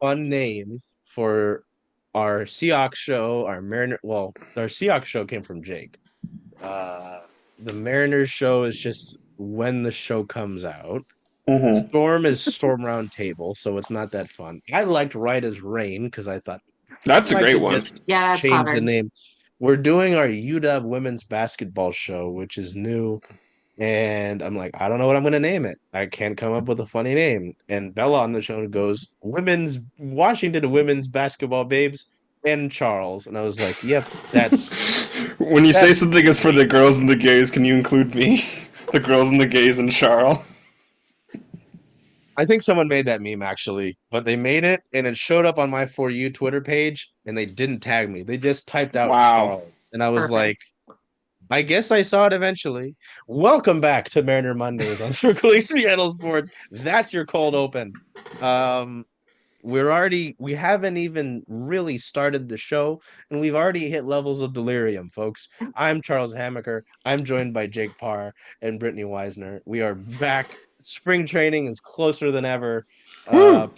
fun names for our Seahawks show, our Mariner. Well, our Seahawks show came from Jake. Uh, the Mariners show is just when the show comes out. Hmm. Storm is Storm Round Table, so it's not that fun. I liked Right as Rain because I thought That's a I great could one. just Yeah, that's change the clever. name. We're doing our UW women's basketball show, which is new. And I'm like, I don't know what I'm going to name it. I can't come up with a funny name. And Bella on the show goes, Women's Washington Women's Basketball Babes and Charles. And I was like, yep, When you say that's something is for the me. girls and the gays, can you include me? The girls and the gays and Charles. I think someone made that meme actually, but they made it and it showed up on my For You Twitter page and they didn't tag me. They just typed out Wow. Charles. And I was like, Perfect. I guess I saw it eventually. Welcome back to Mariner Mondays on Circling Seattle Sports. That's your cold open. Um, we haven't even really started the show, and we've already hit levels of delirium, folks. I'm Charles Hamaker. I'm joined by Jake Parr and Brittany Wisner. We are back. Spring training is closer than ever. Woo!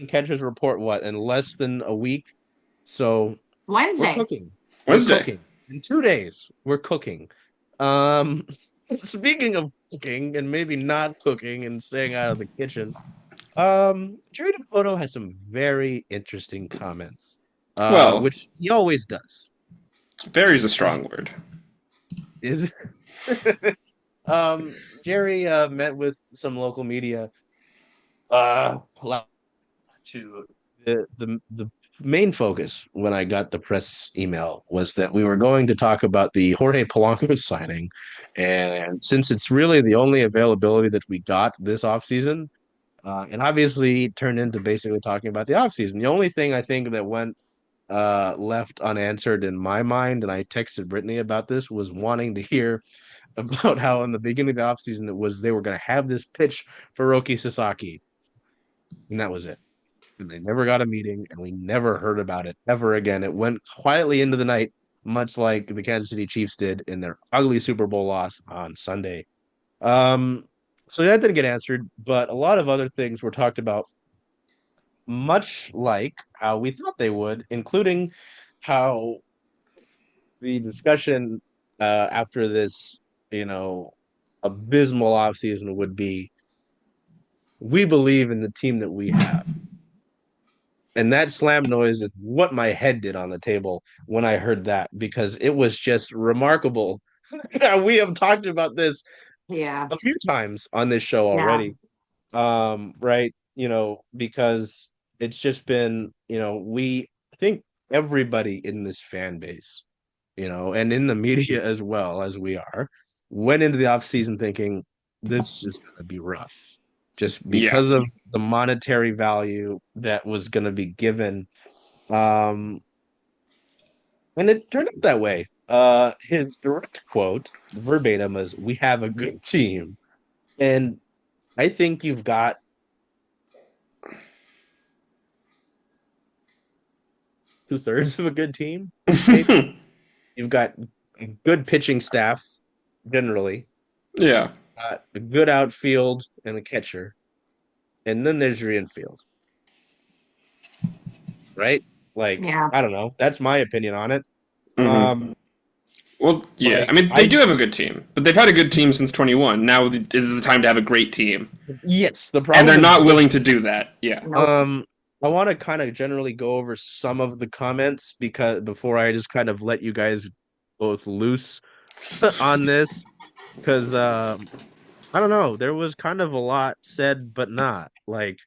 Catchers report what in less than a week. So we're Wednesday. cooking. We're Wednesday. cooking. In 2 days, we're cooking. Um, speaking of cooking and maybe not cooking and staying out of the kitchen, Jerry Dipoto has some very interesting comments, Well, which he always does. very is a strong word. Is Jerry met with some local media uh to the main focus when I got the press email was that we were going to talk about the Jorge Polanco signing, and since it's really the only availability that we got this offseason, and obviously turned into basically talking about the offseason. The only thing I think that went left unanswered in my mind, and I texted Brittany about this, was wanting to hear about how in the beginning of the offseason it was they were going to have this pitch for Roki Sasaki, and that was it. And they never got a meeting, and we never heard about it ever again. It went quietly into the night, much like the Kansas City Chiefs did in their ugly Super Bowl loss on Sunday. Um, so that didn't get answered, but a lot of other things were talked about, much like how we thought they would, including how the discussion after this, you know, abysmal offseason would be we believe in the team that we have. And that slam noise is what my head did on the table when I heard that because it was just remarkable. We have talked about this Yeah. a few times on this show Yeah. already. Right? Because it's just been, we think everybody in this fan base, and in the media as well as we are, went into the offseason thinking this is going to be rough just Yeah. because of the monetary value that was going to be given. Um, and it turned out that way. His direct quote verbatim was, "We have a good team." And I think you've got 2/3 of a good team, maybe. You've got a good pitching staff generally, Yeah. a good outfield and a catcher, and then there's your infield, right? Like, Yeah. I don't know. That's my opinion on it. Hmm. Um, Well, yeah. I like mean, they I do have a good team, but they've had a good team since 21. Now is the time to have a great team, yes, the and they're problem is not good willing to do team. that. Yeah. Nope. Um, I want to kind of generally go over some of the comments because before I just kind of let you guys both loose on this, because I don't know, there was kind of a lot said but not. Like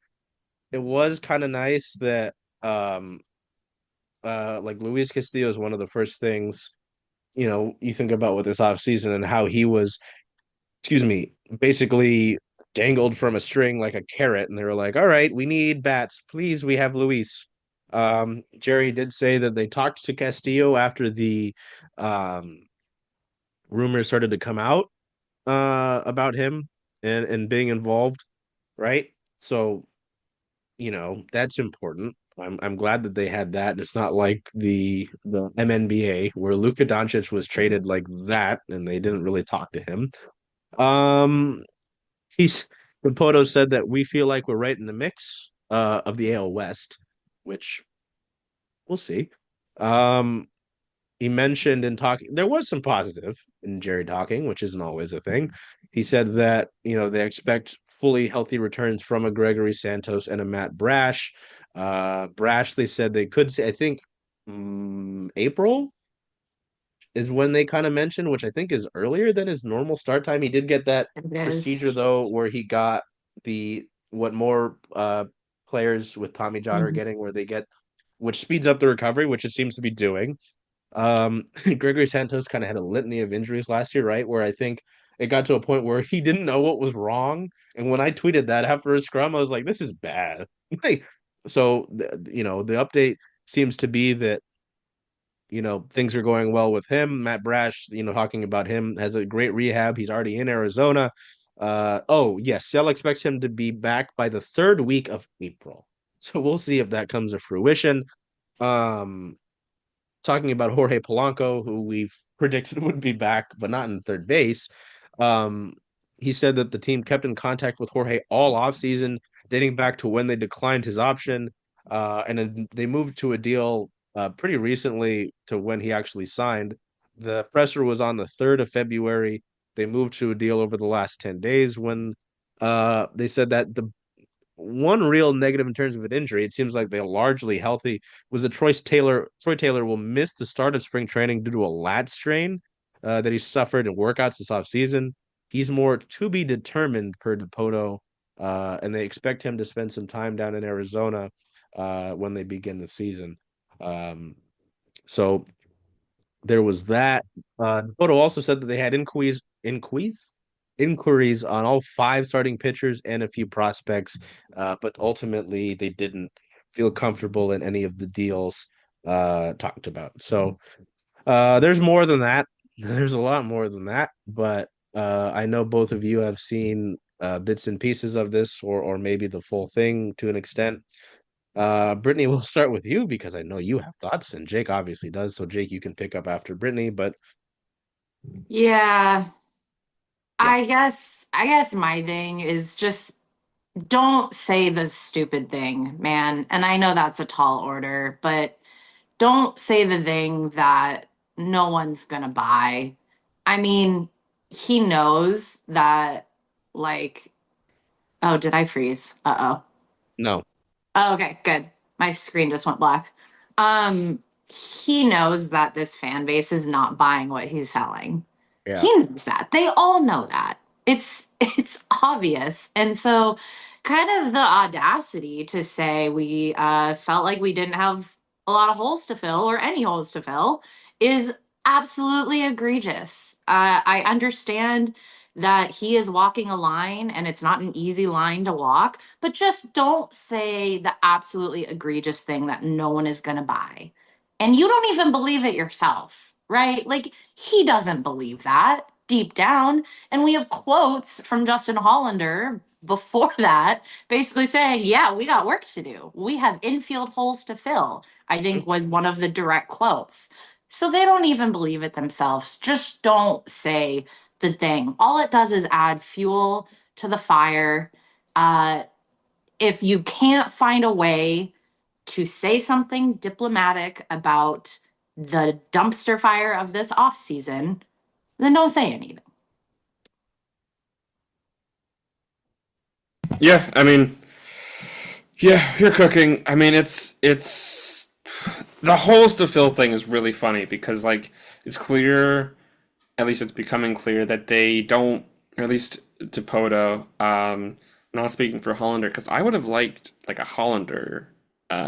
it was kind of nice that um like Luis Castillo is one of the first things, you think about with this offseason and how he was, excuse me, basically dangled from a string like a carrot, and they were like, "All right, we need bats. Please, we have Luis." Jerry did say that they talked to Castillo after the um rumors started to come out about him and being involved, right? So, that's important. I'm glad that they had that. It's not like the MNBA where Luka Doncic was traded like that and they didn't really talk to him. Um he's Capoto said that we feel like we're right in the mix of the AL West. which we'll see. Um, he mentioned in talking, there was some positive in Jerry talking, which isn't always a thing. He said that, they expect fully healthy returns from a Gregory Santos and a Matt Brash. Brash, they said they could say, I think April is when they kind of mentioned, which I think is earlier than his normal start time. He did get that It procedure is. though, where he got the what more players with Tommy John are Mhm. getting, where they get, which speeds up the recovery, which it seems to be doing. Gregory Santos kind of had a litany of injuries last year, right? Where I think it got to a point where he didn't know what was wrong. And when I tweeted that after a scrum, I was like, this is bad. Like, so, the update seems to be that, things are going well with him. Matt Brash, talking about him, has a great rehab. He's already in Arizona. Oh, yes, Sell expects him to be back by the third week of April. So we'll see if that comes to fruition. Um, Talking about Jorge Polanco, who we've predicted would be back, but not in third base. Um, he said that the team kept in contact with Jorge all offseason, dating back to when they declined his option. And then they moved to a deal pretty recently to when he actually signed. The presser was on the 3rd of February. They moved to a deal over the last 10 days when they said that the one real negative in terms of an injury, it seems like they're largely healthy, was that Troy Taylor. Troy Taylor will miss the start of spring training due to a lat strain that he suffered in workouts this offseason. He's more to be determined per Dipoto, and they expect him to spend some time down in Arizona when they begin the season. So there was that. Dipoto also said that they had inquiries on all five starting pitchers and a few prospects, but ultimately they didn't feel comfortable in any of the deals talked about. So there's more than that. There's a lot more than that, but I know both of you have seen bits and pieces of this, or maybe the full thing to an extent. Brittany, we'll start with you because I know you have thoughts, and Jake obviously does. So Jake, you can pick up after Brittany, but Yeah, yeah, I guess my thing is just don't say the stupid thing, man. And I know that's a tall order, but don't say the thing that no one's gonna buy. I mean, he knows that, like, oh, did I freeze? Uh-oh. no, Oh, okay, good. My screen just went black. He knows that this fan base is not buying what he's selling. yeah. He knows that. They all know that. It's obvious. And so kind of the audacity to say we felt like we didn't have a lot of holes to fill or any holes to fill is absolutely egregious. I understand that he is walking a line and it's not an easy line to walk, but just don't say the absolutely egregious thing that no one is going to buy. And you don't even believe it yourself, right? Like he doesn't believe that deep down. And we have quotes from Justin Hollander before that basically saying, yeah, we got work to do. We have infield holes to fill, I think was one of the direct quotes. So they don't even believe it themselves. Just don't say the thing. All it does is add fuel to the fire. Uh, if you can't find a way to say something diplomatic about the dumpster fire of this off season, then don't say anything. Yeah, I mean, yeah, you're cooking. I mean, it's the holes to fill thing is really funny because like it's clear, at least it's becoming clear that they don't, or at least to Poto, not speaking for Hollander, because I would have liked like a Hollander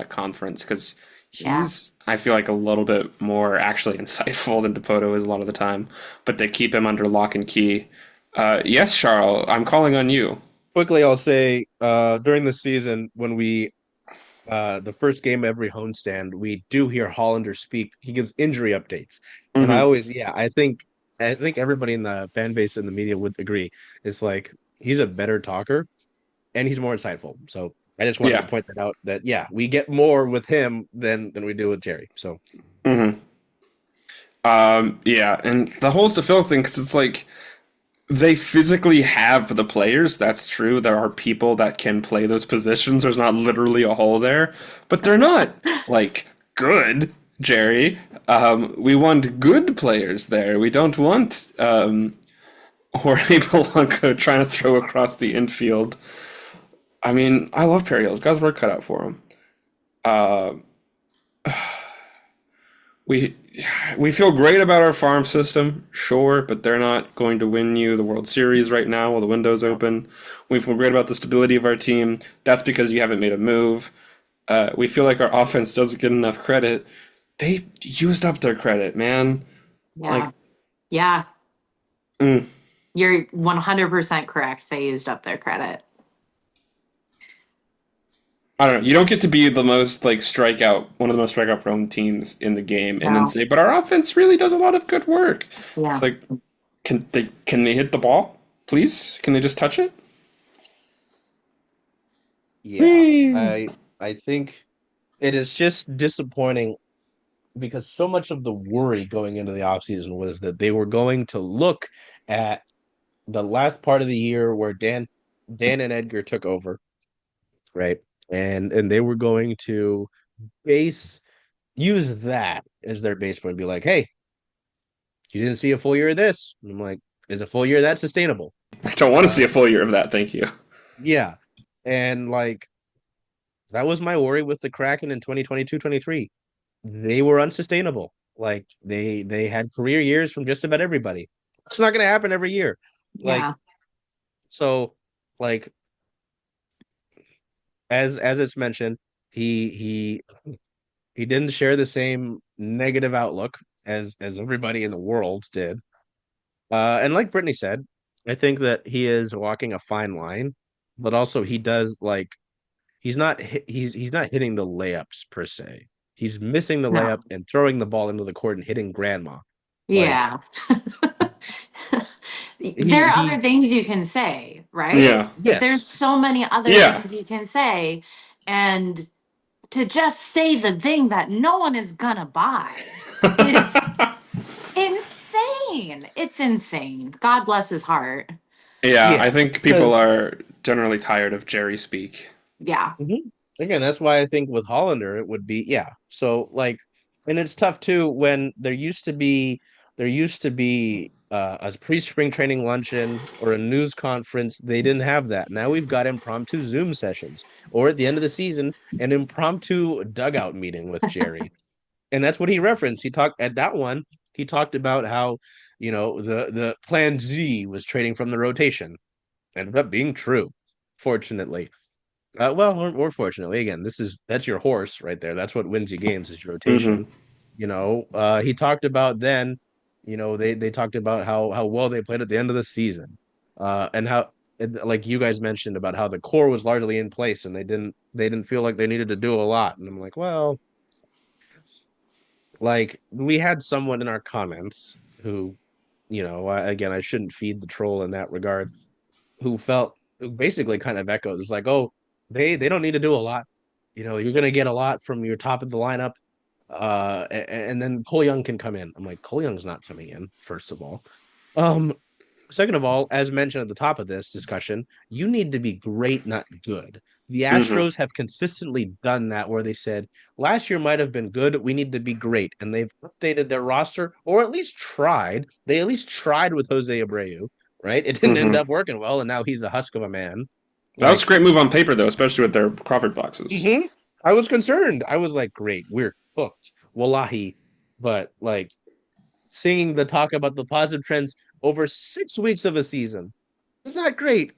conference because Yeah. he's I feel like a little bit more actually insightful than Dipoto is a lot of the time, but they keep him under lock and key. Yes, Charles, I'm calling on you. Quickly, I'll say during the season when we the first game of every homestand, we do hear Hollander speak. He gives injury updates, and I Hmm. always, yeah, I think everybody in the fan base and the media would agree. It's like he's a better talker and he's more insightful. So I just wanted to Yeah. point that out. That yeah, we get more with him than we do with Jerry. So Hmm. Yeah, and the holes to fill thing, because it's like They physically have the players, that's true. There are people that can play those positions. There's not literally a hole there. But they're not, like, good, Jerry. We want good players there. We don't want Jorge Polanco trying to throw across the infield. I mean, I love Perry Hill. He's got his work cut out for him. Uh, we we feel great about our farm system, sure, but they're not going to win you the World Series right now while the window's open. We feel great about the stability of our team. That's because you haven't made a move. We feel like our offense doesn't get enough credit. They used up their credit, man. Yeah. Like, Yeah. mm, You're 100% correct. They used up their credit. I don't know. You don't get to be the most one of the most strikeout prone teams in the game, and then No. say, but our offense really does a lot of good work. Yeah. It's like, can they hit the ball, please? Can they just touch it? Yeah, I think it is just disappointing because so much of the worry going into the offseason was that they were going to look at the last part of the year where Dan and Edgar took over, right? And they were going to use that as their base point, be like, hey, you didn't see a full year of this. And I'm like, is a full year that sustainable? I don't want to see a full year of that, thank you. Yeah. And like that was my worry with the Kraken in 2022-23. They were unsustainable. Like they had career years from just about everybody. It's not going to happen every year. Like Yeah. so like as it's mentioned, he didn't share the same negative outlook as everybody in the world did. And like Brittany said, I think that he is walking a fine line, but also he does like he's not hitting the layups per se. He's missing the No. layup and throwing the ball into the court and hitting grandma. Like Yeah. There are he other things you can say, right? Yeah. There's yes. so many other Yeah. things you can say. And to just say the thing that no one is gonna buy is insane. It's insane. God bless his heart. Yeah, Yeah, I think people because are generally tired of Jerry speak. Yeah. again, that's why I think with Hollander it would be yeah. So like, and it's tough too when there used to be a pre-spring training luncheon or a news conference. They didn't have that. Now we've got impromptu Zoom sessions, or at the end of the season, an impromptu dugout meeting with Jerry. And that's what he referenced. He talked at that one. He talked about how the Plan Z was trading from the rotation. Ended up being true, fortunately. Well, or fortunately, again, that's your horse right there. That's what wins you games is your Mm-hmm. rotation. He talked about then. They talked about how well they played at the end of the season, and how like you guys mentioned about how the core was largely in place and they didn't feel like they needed to do a lot. And I'm like, well, like we had someone in our comments who, again, I shouldn't feed the troll in that regard, who basically kind of echoes like, oh, they don't need to do a lot. You're gonna get a lot from your top of the lineup. And then Cole Young can come in. I'm like, Cole Young's not coming in, first of all. Um, Second of all, as mentioned at the top of this discussion, you need to be great, not good. The Mm-hmm. Astros have consistently done that where they said, last year might have been good. We need to be great. And they've updated their roster or at least tried. They at least tried with Jose Abreu, right? It didn't end Mm-hmm. up working well. And now he's a husk of a man. That was a Like, great move on paper, though, especially with their Crawford boxes. I was concerned. I was like, great, we're hooked. Wallahi. But like, seeing the talk about the positive trends over 6 weeks of a season. It's not great.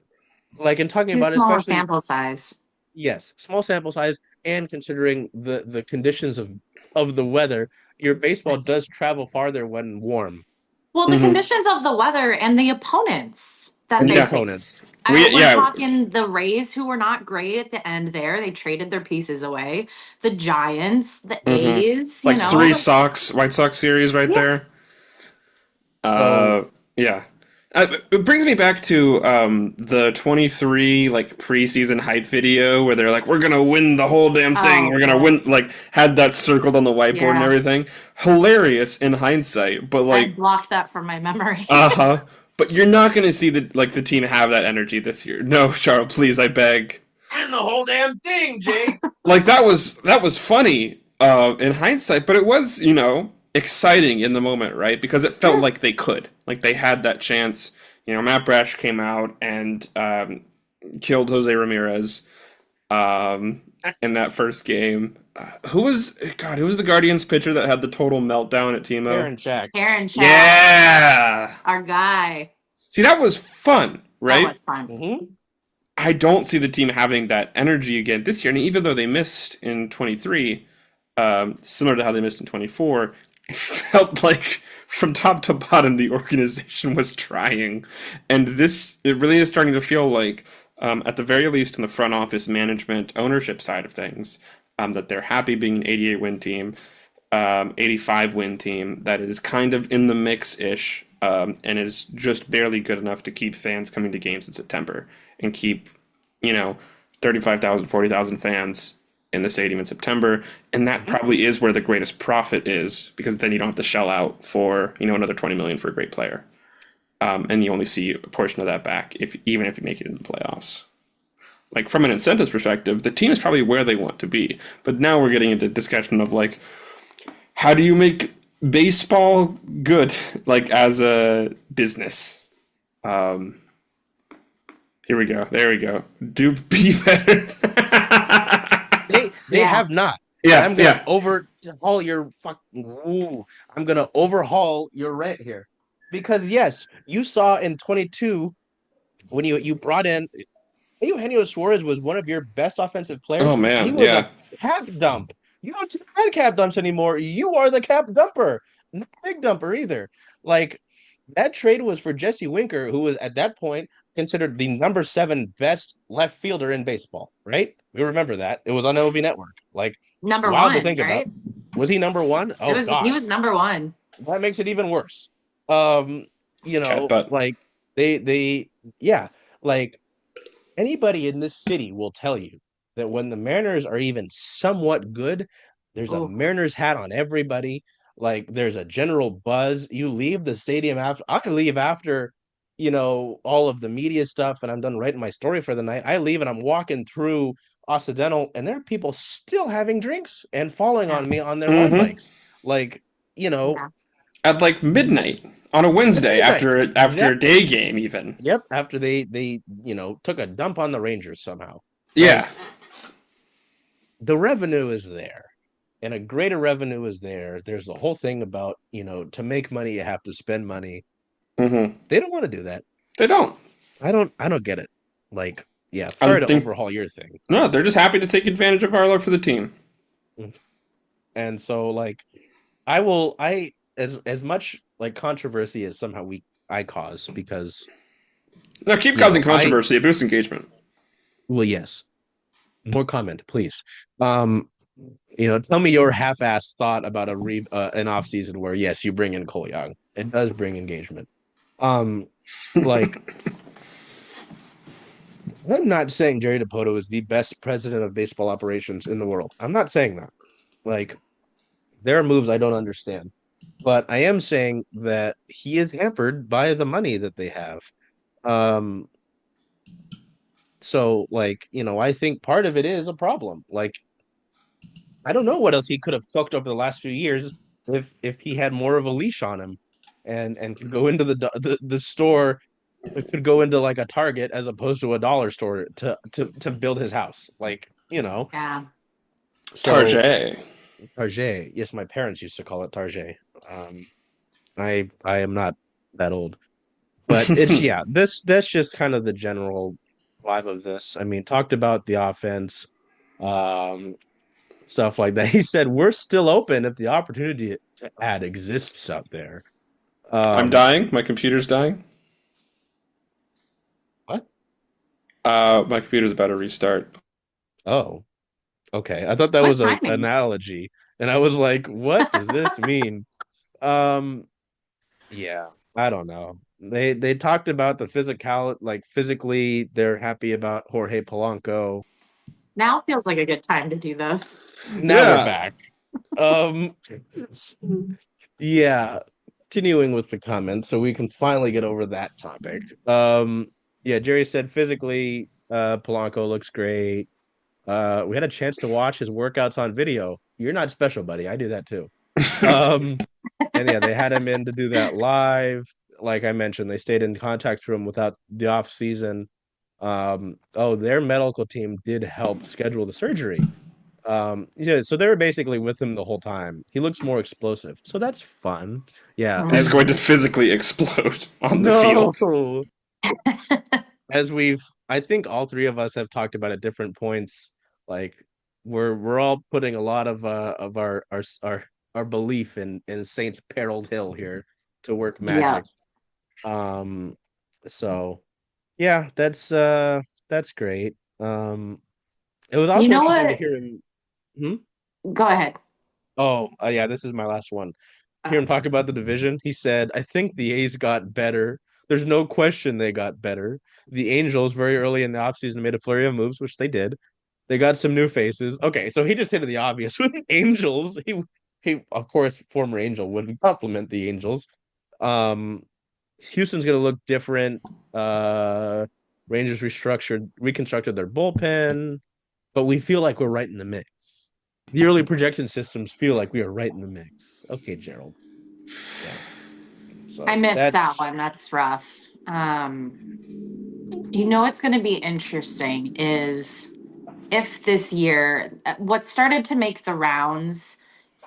Like in talking Too about it, small a especially sample size. yes, small sample size and considering the conditions of the weather, your baseball does travel farther when warm. Well, the Mm-hmm. conditions of the weather and the opponents that And the they opponents. faced. We We're yeah. talking the Rays, who were not great at the end there. They traded their pieces away. The Giants, the Mm-hmm. A's, Like three White Sox series right Yeah. there. So Yeah. It brings me back to the 23 like preseason hype video where they're like, we're gonna win the whole damn thing. Oh, We're gonna win. Like had that circled on the whiteboard and Yeah. everything. Hilarious in hindsight, but I like, blocked that from my memory. uh-huh. But you're not going to see the team have that energy this year. No, Charles, please, I beg. And the whole damn thing, Jake. Like that was funny in hindsight, but it was exciting in the moment, right? Because it felt like they could, like they had that chance. Matt Brash came out and killed Jose Ramirez in that first game. Who was the Guardians pitcher that had the total meltdown at Timo? Aaron Shack. Yeah, our guy. See, that was fun, right? That was fun. Mm-hmm. I don't see the team having that energy again this year. And even though they missed in 23, similar to how they missed in 24, it felt like from top to bottom the organization was trying. And it really is starting to feel like, at the very least in the front office management ownership side of things, that they're happy being an 88-win team, 85-win team that is kind of in the mix-ish, and is just barely good enough to keep fans coming to games in September and keep, 35,000, 40,000 fans in the stadium in September. And that probably is where the greatest profit is, because then you don't have to shell out for, another $20 million for a great player. And you only see a portion of that back even if you make it into the playoffs. Like, from an incentives perspective, the team is probably where they want to be. But now we're getting into discussion of, like, how do you make baseball good, like, as a business? Here we go. There we go. Do be better. They have not. Yeah, I'm gonna overhaul your I'm gonna overhaul your rant here, because yes, you saw in 22 when you brought in Eugenio Suarez was one of your best offensive players. Oh man, he was a cap dump. You don't see cap dumps anymore. You are the cap dumper, not big dumper either. Like, that trade was for Jesse Winker, who was at that point considered the number 7 best left fielder in baseball, right? We remember that. It was on MLB Network. Like, number wild 1, to think right? about. Was he number 1? Oh, God. He was number 1. That makes it even worse. Like, like, anybody in this city will tell you that when the Mariners are even somewhat good, there's a Mariners hat on everybody. Like, there's a general buzz. You leave the stadium after. I leave after, all of the media stuff, and I'm done writing my story for the night. I leave and I'm walking through Occidental, and there are people still having drinks and falling on me on their road bikes. Like, at like midnight on a Wednesday after a day game, even. Yep, after they took a dump on the Rangers somehow. Yeah. Like, the revenue is there. And a greater revenue is there. There's the whole thing about, to make money, you have to spend money. Mm-hmm. They don't want to do that. They don't. I don't get it. Like, yeah, sorry to overhaul your thing. No, they're just happy to take advantage of our love for the team. And so, like, as much like controversy as somehow I cause, because no, keep causing controversy. It boosts engagement. Well, yes. More comment, please. Tell me your half-assed thought about an off season where, yes, you bring in Cole Young. It does bring engagement. Like, I'm not saying Jerry Dipoto is the best president of baseball operations in the world. I'm not saying that. Like, there are moves I don't understand. But I am saying that he is hampered by the money that they have. So, like, I think part of it is a problem. Like, I don't know what else he could have cooked over the last few years if he had more of a leash on him and could go into the store. It could go into like a Target as opposed to a dollar store to build his house. Like, Yeah. So, Target. Yes, my parents used to call it Target. I am not that old. But it's that's just kind of the general vibe of this. I mean, talked about the offense, stuff like that. He said we're still open if the opportunity to add exists out there. I'm dying. My computer's dying. What? My computer's about to restart. Oh, okay. I thought that was an analogy, and I was like, "What does this mean?" Yeah, I don't know. They talked about the physically, they're happy about Jorge Polanco. Now feels like a good time to do this. Now we're back. Yeah. continuing with the comments so we can finally get over that topic. Yeah, Jerry said physically, Polanco looks great. We had a chance to watch his workouts on video. You're not special, buddy. I do that too. Um, and yeah, they had him in to do that live. Like I mentioned, they stayed in contact with him without the off season. Oh, their medical team did help schedule the surgery. Yeah, so they were basically with him the whole time. He looks more explosive, so that's fun. Yeah, He's Mm. going to physically explode on the no, field. as I think all three of us have talked about at different points. Like we're all putting a lot of our belief in Saint Harold Hill here to work Yeah. magic. Um, so yeah, that's great. It was You also know interesting to what? hear him. Hmm? Go ahead. Oh, yeah, this is my last one. Hear Oh, him talk about the division. He said, I think the A's got better. There's no question they got better. The Angels, very early in the offseason, made a flurry of moves, which they did. They got some new faces. Okay, so he just hit the obvious with the Angels. He of course, former Angel would compliment the Angels. Um, Houston's gonna look different. Rangers reconstructed their bullpen, but we feel like we're right in the mix. The early projection systems feel like we are right in the mix. Okay, Gerald. Yeah. I So missed that that's one. That's rough. You know what's going to be interesting is if this year, what started to make the rounds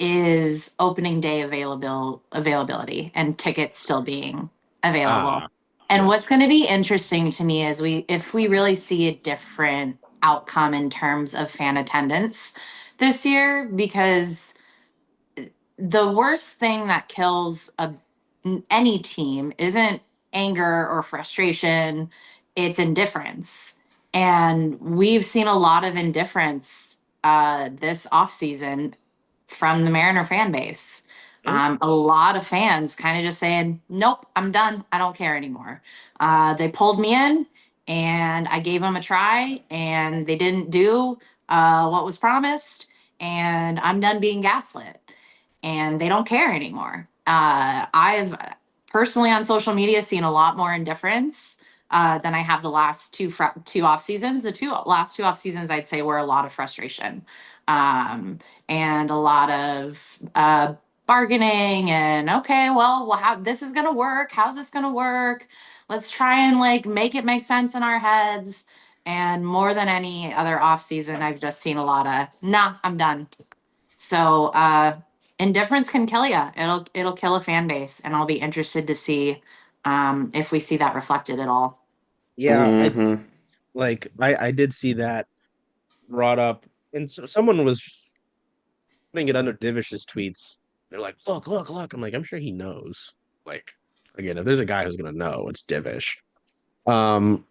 is opening day availability and tickets still being available. And what's yes. going to be interesting to me is if we really see a different outcome in terms of fan attendance this year, because the worst thing that kills any team isn't anger or frustration, it's indifference. And we've seen a lot of indifference this offseason from the Mariner fan base. Mhm. A lot of fans kind of just saying, nope, I'm done. I don't care anymore. They pulled me in and I gave them a try and they didn't do what was promised. And I'm done being gaslit and they don't care anymore. I've personally on social media seen a lot more indifference than I have the last two off seasons. The last two off seasons, I'd say, were a lot of frustration um, and a lot of bargaining. And okay, well, how this is gonna work? How's this gonna work? Let's try and like make it make sense in our heads. And more than any other off season, I've just seen a lot of nah, I'm done. So indifference can kill you. It'll kill a fan base, and I'll be interested to see if we see that reflected at all. Yeah, Hmm. I did see that brought up, and someone was putting it under Divish's tweets. They're like, look. I'm like, I'm sure he knows. Like, again, if there's a guy who's gonna know, it's Divish. Um,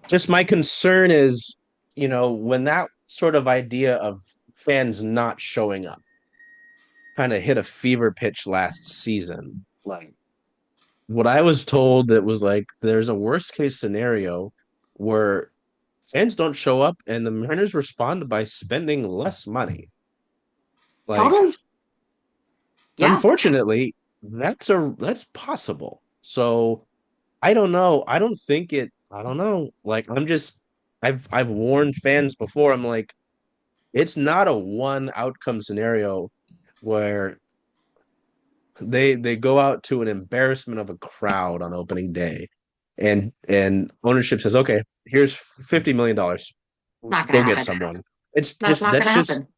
just my concern is, when that sort of idea of fans not showing up kind of hit a fever pitch last season. Like what I was told that was like there's a worst case scenario where fans don't show up and the Mariners respond by spending less money. Like Totally. Yeah. unfortunately, that's possible. So I don't know. I don't know. Like I've warned fans before. I'm like, it's not a one outcome scenario where they go out to an embarrassment of a crowd on opening day and ownership says, okay, here's $50 million, Not gonna go get happen. someone. It's That's just not that's gonna just happen.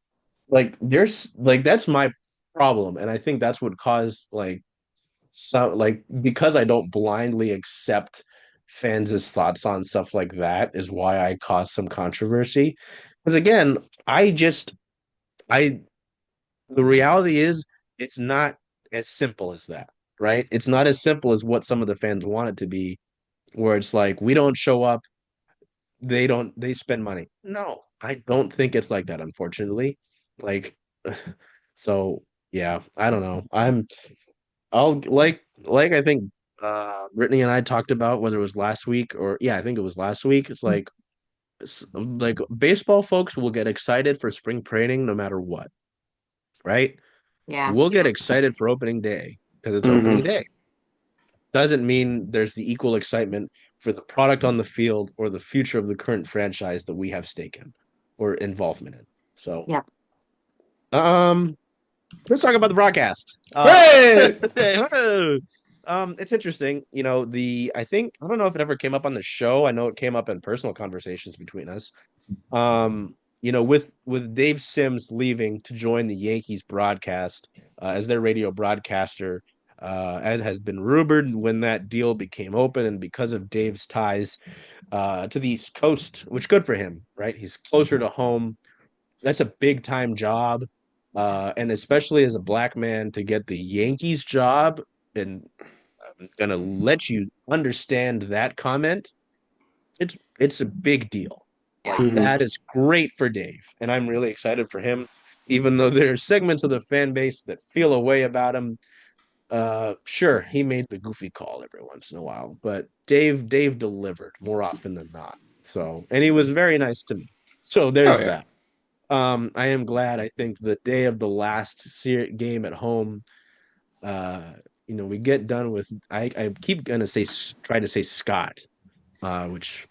like there's like that's my problem, and I think that's what caused like some like because I don't blindly accept fans' thoughts on stuff like that is why I caused some controversy. Because again, I the reality is it's not as simple as that, right? It's not as simple as what some of the fans want it to be, where it's like we don't show up, they spend money. No, I don't think it's like that, unfortunately. Like so yeah, I don't know. I'll like I think Brittany and I talked about whether it was last week or yeah, I think it was last week. Like baseball folks will get excited for spring training no matter what, right? Yeah. We'll get excited for opening day. because it's opening day. Doesn't mean there's the equal excitement for the product on the field or the future of the current franchise that we have stake in or involvement in. So, Yeah. let's talk about the broadcast. Hey! It's interesting. I don't know if it ever came up on the show. I know it came up in personal conversations between us. With Dave Sims leaving to join the Yankees broadcast as their radio broadcaster, as has been rumored when that deal became open, and because of Dave's ties to the East Coast, which good for him, right? He's closer to home. That's a big time job, and especially as a black man to get the Yankees job, and I'm gonna let you understand that comment. It's a big deal. Like that is great for Dave, and I'm really excited for him. Even though there are segments of the fan base that feel a way about him. Sure, he made the goofy call every once in a while, but Dave delivered more often than not. So, and he was very nice to me. So Oh there's yeah. that. I am glad. I think the day of the last game at home, uh, we get done with. I keep gonna try to say Scott, which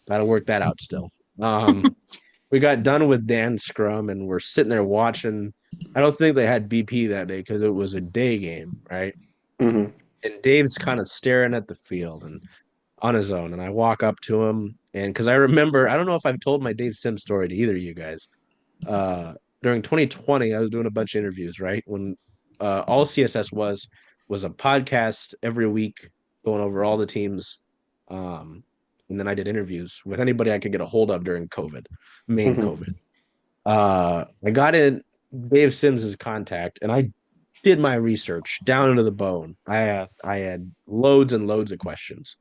gotta work that out still. We got done with Dan Scrum, and we're sitting there watching. I don't think they had BP that day because it was a day game, right? Mm-hmm. And Dave's kind of staring at the field and on his own. And I walk up to him, and because I remember, I don't know if I've told my Dave Sim story to either of you guys. Uh, During 2020, I was doing a bunch of interviews, right? When all CSS was a podcast every week going over all the teams. Um, and then I did interviews with anybody I could get a hold of during COVID, main Mm-hmm. COVID. I got in Dave Sims's contact, and I did my research down into the bone. I had loads and loads of questions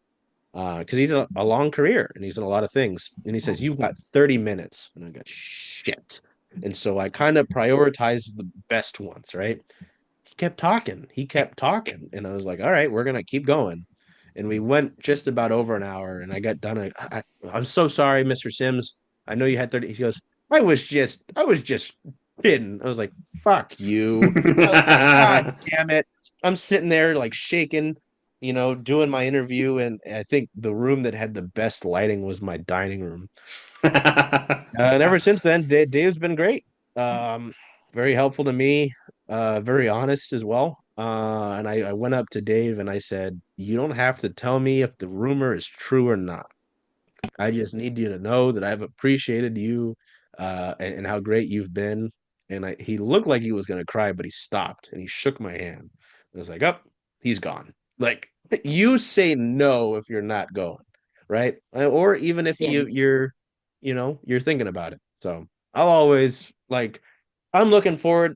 because he's a long career and he's in a lot of things. And he says, "You've got 30 minutes," and I got shit. And so I kind of prioritized the best ones, right? He kept talking. He kept talking, and I was like, "All right, we're gonna keep going." And we went just about over an hour, and I got done. I'm so sorry, Mr. Sims. I know you had 30. He goes, I was just kidding. I was like, fuck you. I was like, God damn it. I'm sitting there like shaking, doing my interview. And I think the room that had the best lighting was my dining room. And ever since then, Dave's been great. Um, Very helpful to me, very honest as well. And I went up to Dave and I said, "You don't have to tell me if the rumor is true or not. I just need you to know that I've appreciated you and how great you've been." And he looked like he was going to cry, but he stopped and he shook my hand. I was like, "Oh, he's gone." Like you say no if you're not going, right? Or even if Yeah. you're thinking about it. So I'll always like I'm looking forward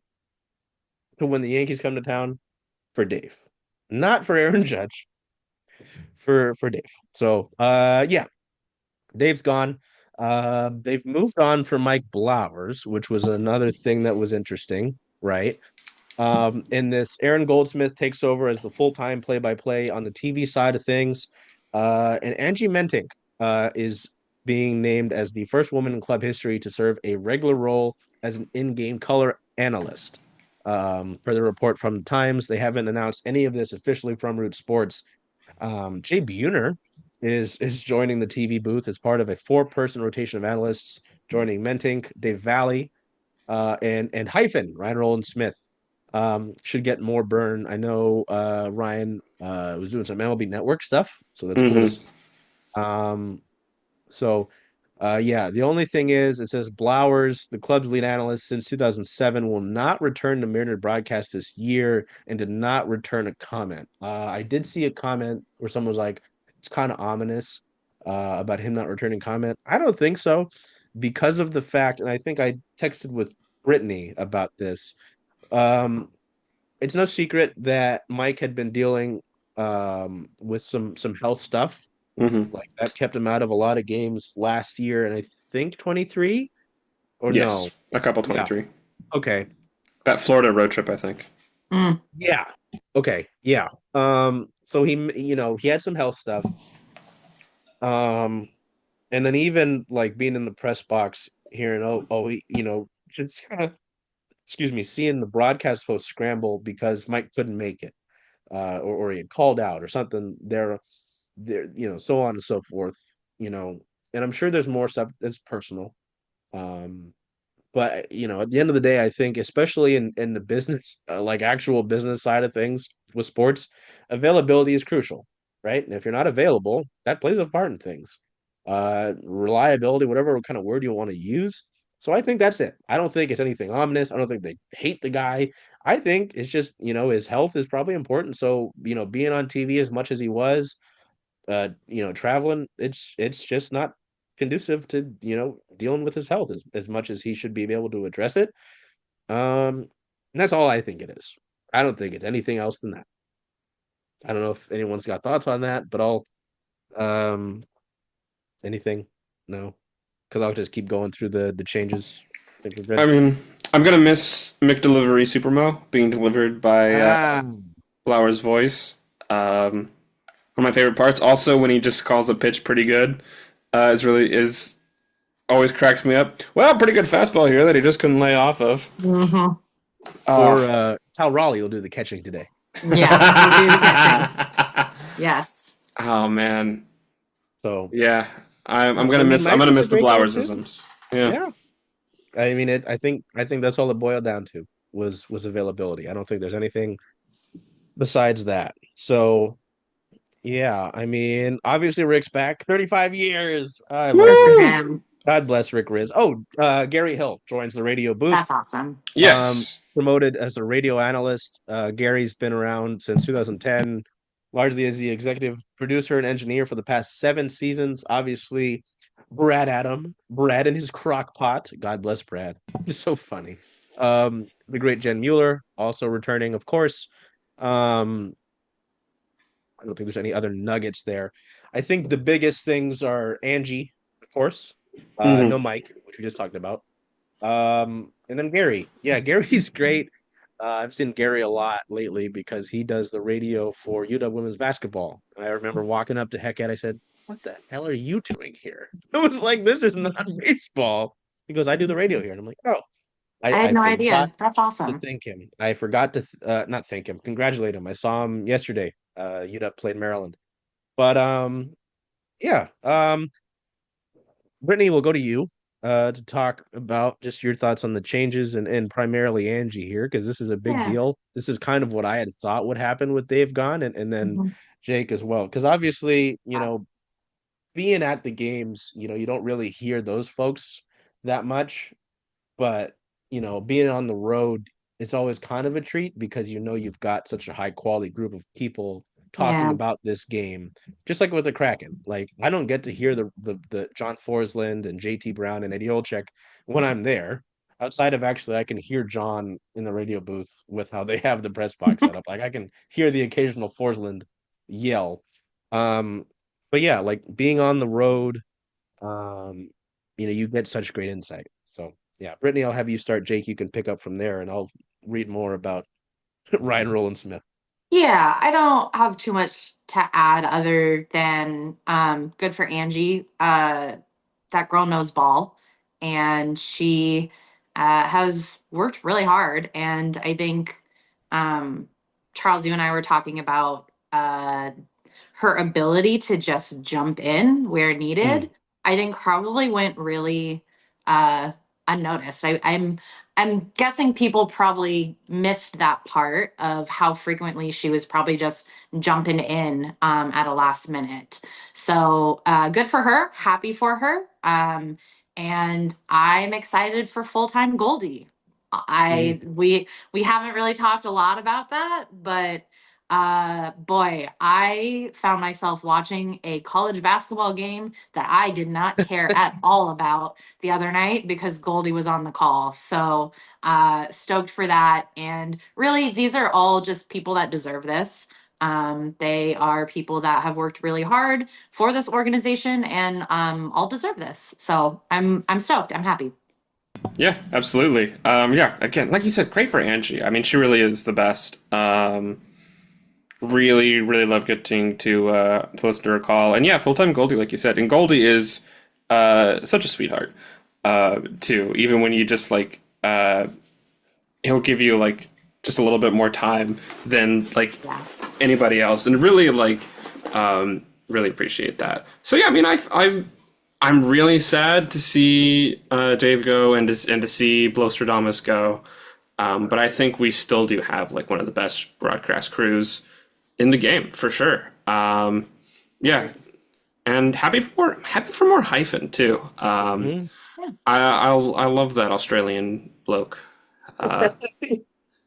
to when the Yankees come to town for Dave, not for Aaron Judge, for Dave. So yeah, Dave's gone. They've moved on from Mike Blowers, which was another thing that was interesting, right? In this, Aaron Goldsmith takes over as the full-time play-by-play on the TV side of things. And Angie Mentink is being named as the first woman in club history to serve a regular role as an in-game color analyst. Per the report from the Times, they haven't announced any of this officially from Root Sports. Jay Buhner is joining the TV booth as part of a four-person rotation of analysts, joining Mentink, Dave Valley, and Hyphen, Ryan Roland Smith. Should get more burn. I know Ryan was doing some MLB Network stuff, so that's cool to see. Um, so yeah, the only thing is it says Blowers, the club's lead analyst since 2007, will not return to Mariner broadcast this year and did not return a comment. I did see a comment where someone was like, it's kind of ominous about him not returning comment. I don't think so because of the fact, and I think I texted with Brittany about this. Um, it's no secret that Mike had been dealing with some health stuff Mm-hmm. like that kept him out of a lot of games last year, and I think 23 or Yes, no. a couple Yeah. 23. Okay. That Florida road trip, I think. Mm. Yeah. Okay. Yeah. So he had some health stuff. Um, and then even like being in the press box hearing, just kind of excuse me, seeing the broadcast host scramble because Mike couldn't make it, or he had called out or something. There, so on and so forth. And I'm sure there's more stuff that's personal. Um, but at the end of the day, I think, especially in the business, like actual business side of things with sports, availability is crucial, right? And if you're not available, that plays a part in things. Reliability, whatever kind of word you want to use. So I think that's it. I don't think it's anything ominous. I don't think they hate the guy. I think it's just, his health is probably important. So, being on TV as much as he was, traveling, it's just not conducive to, dealing with his health as much as he should be able to address it. And that's all I think it is. I don't think it's anything else than that. I don't know if anyone's got thoughts on that, but um anything? No. Because I'll just keep going through the changes. I think we're I good. mean, I'm gonna miss McDelivery Supermo being delivered by Ah, Lauer's voice. One of my favorite parts. Also, when he just calls a pitch pretty good, is always cracks me up. Well, pretty good fastball here that he just couldn't lay off of. Mm-hmm. or Oh. Cal Raleigh will do the catching today. Yeah, we'll do the catching. Yes. Oh man, So yeah. I'm I gonna mean, miss. I'm Mike gonna was a miss the great guy too. Blowersisms. Yeah. Yeah. I mean I think that's all it boiled down to was availability. I don't think there's anything besides that. So yeah, I mean, obviously Rick's back. 35 years. I love Good for Rick. Woo! him. God bless Rick Riz. Oh, Gary Hill joins the radio booth. That's awesome. Yes. Promoted as a radio analyst. Gary's been around since 2010, largely as the executive producer and engineer for the past 7 seasons. Obviously, Brad and his crock pot. God bless Brad. It's so funny. The great Jen Mueller also returning, of course. Um, I don't think there's any other nuggets there. I think the biggest things are Angie, of course. No Hmm. Mike, which we just talked about. And then Gary. Yeah, Gary's great. I've seen Gary a lot lately because he does the radio for UW women's basketball. And I remember walking up to Heckett. I said, "What the hell are you doing here?" It was like, "This is not baseball." He goes, "I do the radio here," and I'm like, "Oh." I had I no forgot idea. That's to awesome. thank him. I forgot to not thank him, congratulate him. I saw him yesterday. UW played Maryland, but yeah. Brittany, we'll go to you to talk about just your thoughts on the changes and primarily Angie here, because this is a big Yeah. deal. This is kind of what I had thought would happen with Dave gone and then Mhm. Jake as well. Because obviously, being at the games, you don't really hear those folks that much. But, being on the road, it's always kind of a treat because you've got such a high quality group of people talking Yeah. about this game, just like with the Kraken. Like I don't get to hear the John Forsland and JT Brown and Eddie Olczyk when I'm there. Outside of actually, I can hear John in the radio booth with how they have the press box set up. Like I can hear the occasional Forsland yell. Um, but yeah, like being on the road, um, you get such great insight. So yeah, Brittany, I'll have you start. Jake, you can pick up from there, and I'll read more about Ryan Roland Smith. Yeah, I don't have too much to add other than good for Angie. That girl knows ball, and she has worked really hard. And I think um, Charles, you and I were talking about her ability to just jump in where Mm. needed. I think probably went really uh, unnoticed. I'm guessing people probably missed that part of how frequently she was probably just jumping in at a last minute. So good for her, happy for her. And I'm excited for full time Goldie. Mm. We haven't really talked a lot about that, but boy, I found myself watching a college basketball game that I did not care at all about the other night because Goldie was on the call. So stoked for that. And really, these are all just people that deserve this. They are people that have worked really hard for this organization and all deserve this. So I'm stoked. I'm happy. Yeah, absolutely. Yeah, again, like you said, great for Angie. I mean, she really is the best. Really, really love getting to listen to her call. And yeah, full time Goldie, like you said. And Goldie is such a sweetheart, too. Even when you just like he'll give you like just a little bit more time than like Yeah. anybody else, and really like really appreciate that. So yeah, I mean, I'm really sad to see Dave go and to see Blostradamus go, but I think we still do have like one of the best broadcast crews in the game for sure. Yeah, and happy for more hyphen too. Mhm. I love that Australian bloke. Uh,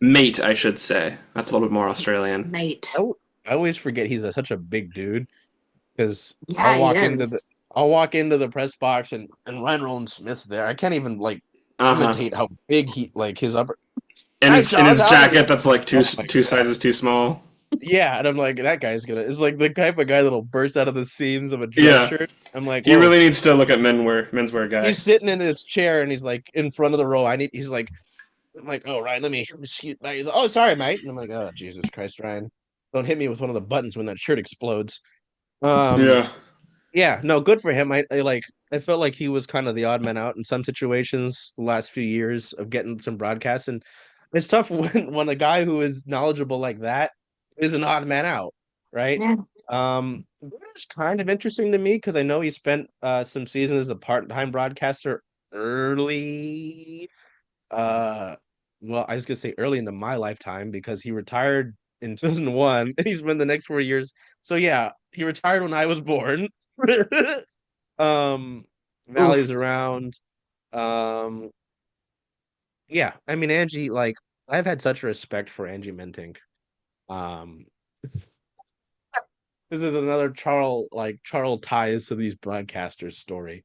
Mate, I should say. That's a little bit more Australian. Mate. I always forget he's such a big dude because Yeah, he is. I'll walk into the press box and Ryan Roland Smith's there. I can't even like Uh huh. imitate how big he like his upper. And Hi, in Charles, his how are you? jacket that's like Oh my two god. sizes too small. Yeah, and I'm like, that guy's gonna. It's like the type of guy that'll burst out of the seams of a dress Yeah, shirt. I'm like, he whoa. really needs to look at menswear guy. He's sitting in his chair and he's like in front of the row. He's like, I'm like, oh Ryan, let me see. He's like, oh, sorry, mate. And I'm like, oh Jesus Christ, Ryan, don't hit me with one of the buttons when that shirt explodes. Um, Yeah. yeah, no, good for him. I felt like he was kind of the odd man out in some situations the last few years of getting some broadcasts, and it's tough when a guy who is knowledgeable like that is an odd man out, right? Yeah. It's kind of interesting to me because I know he spent some seasons as a part-time broadcaster early. Uh, well, I was gonna say early into my lifetime because he retired in 2001, and he's been the next 4 years. So yeah, he retired when I was born. um, Valley's Oof. around. Um, yeah, I mean Angie, like I've had such respect for Angie Mentink. Um, this is another Charles ties to these broadcasters story.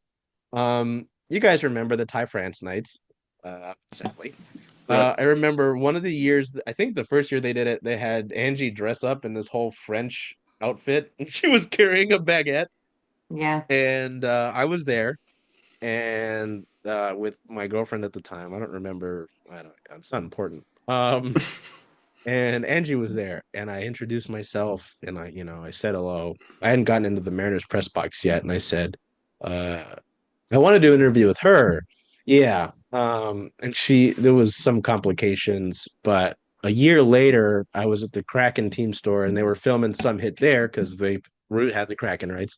You guys remember the Thai France nights? Sadly. Yep. I remember one of the years, I think the first year they did it, they had Angie dress up in this whole French outfit, and she was carrying a baguette. Yeah. And I was there, and with my girlfriend at the time. I don't remember. I don't. It's not important. And Angie was there, and I introduced myself, and I said hello. I hadn't gotten into the Mariners press box yet, and I said, uh, I want to do an interview with her. Yeah. And there was some complications, but a year later, I was at the Kraken team store and they were filming some hit there because they had the Kraken rights.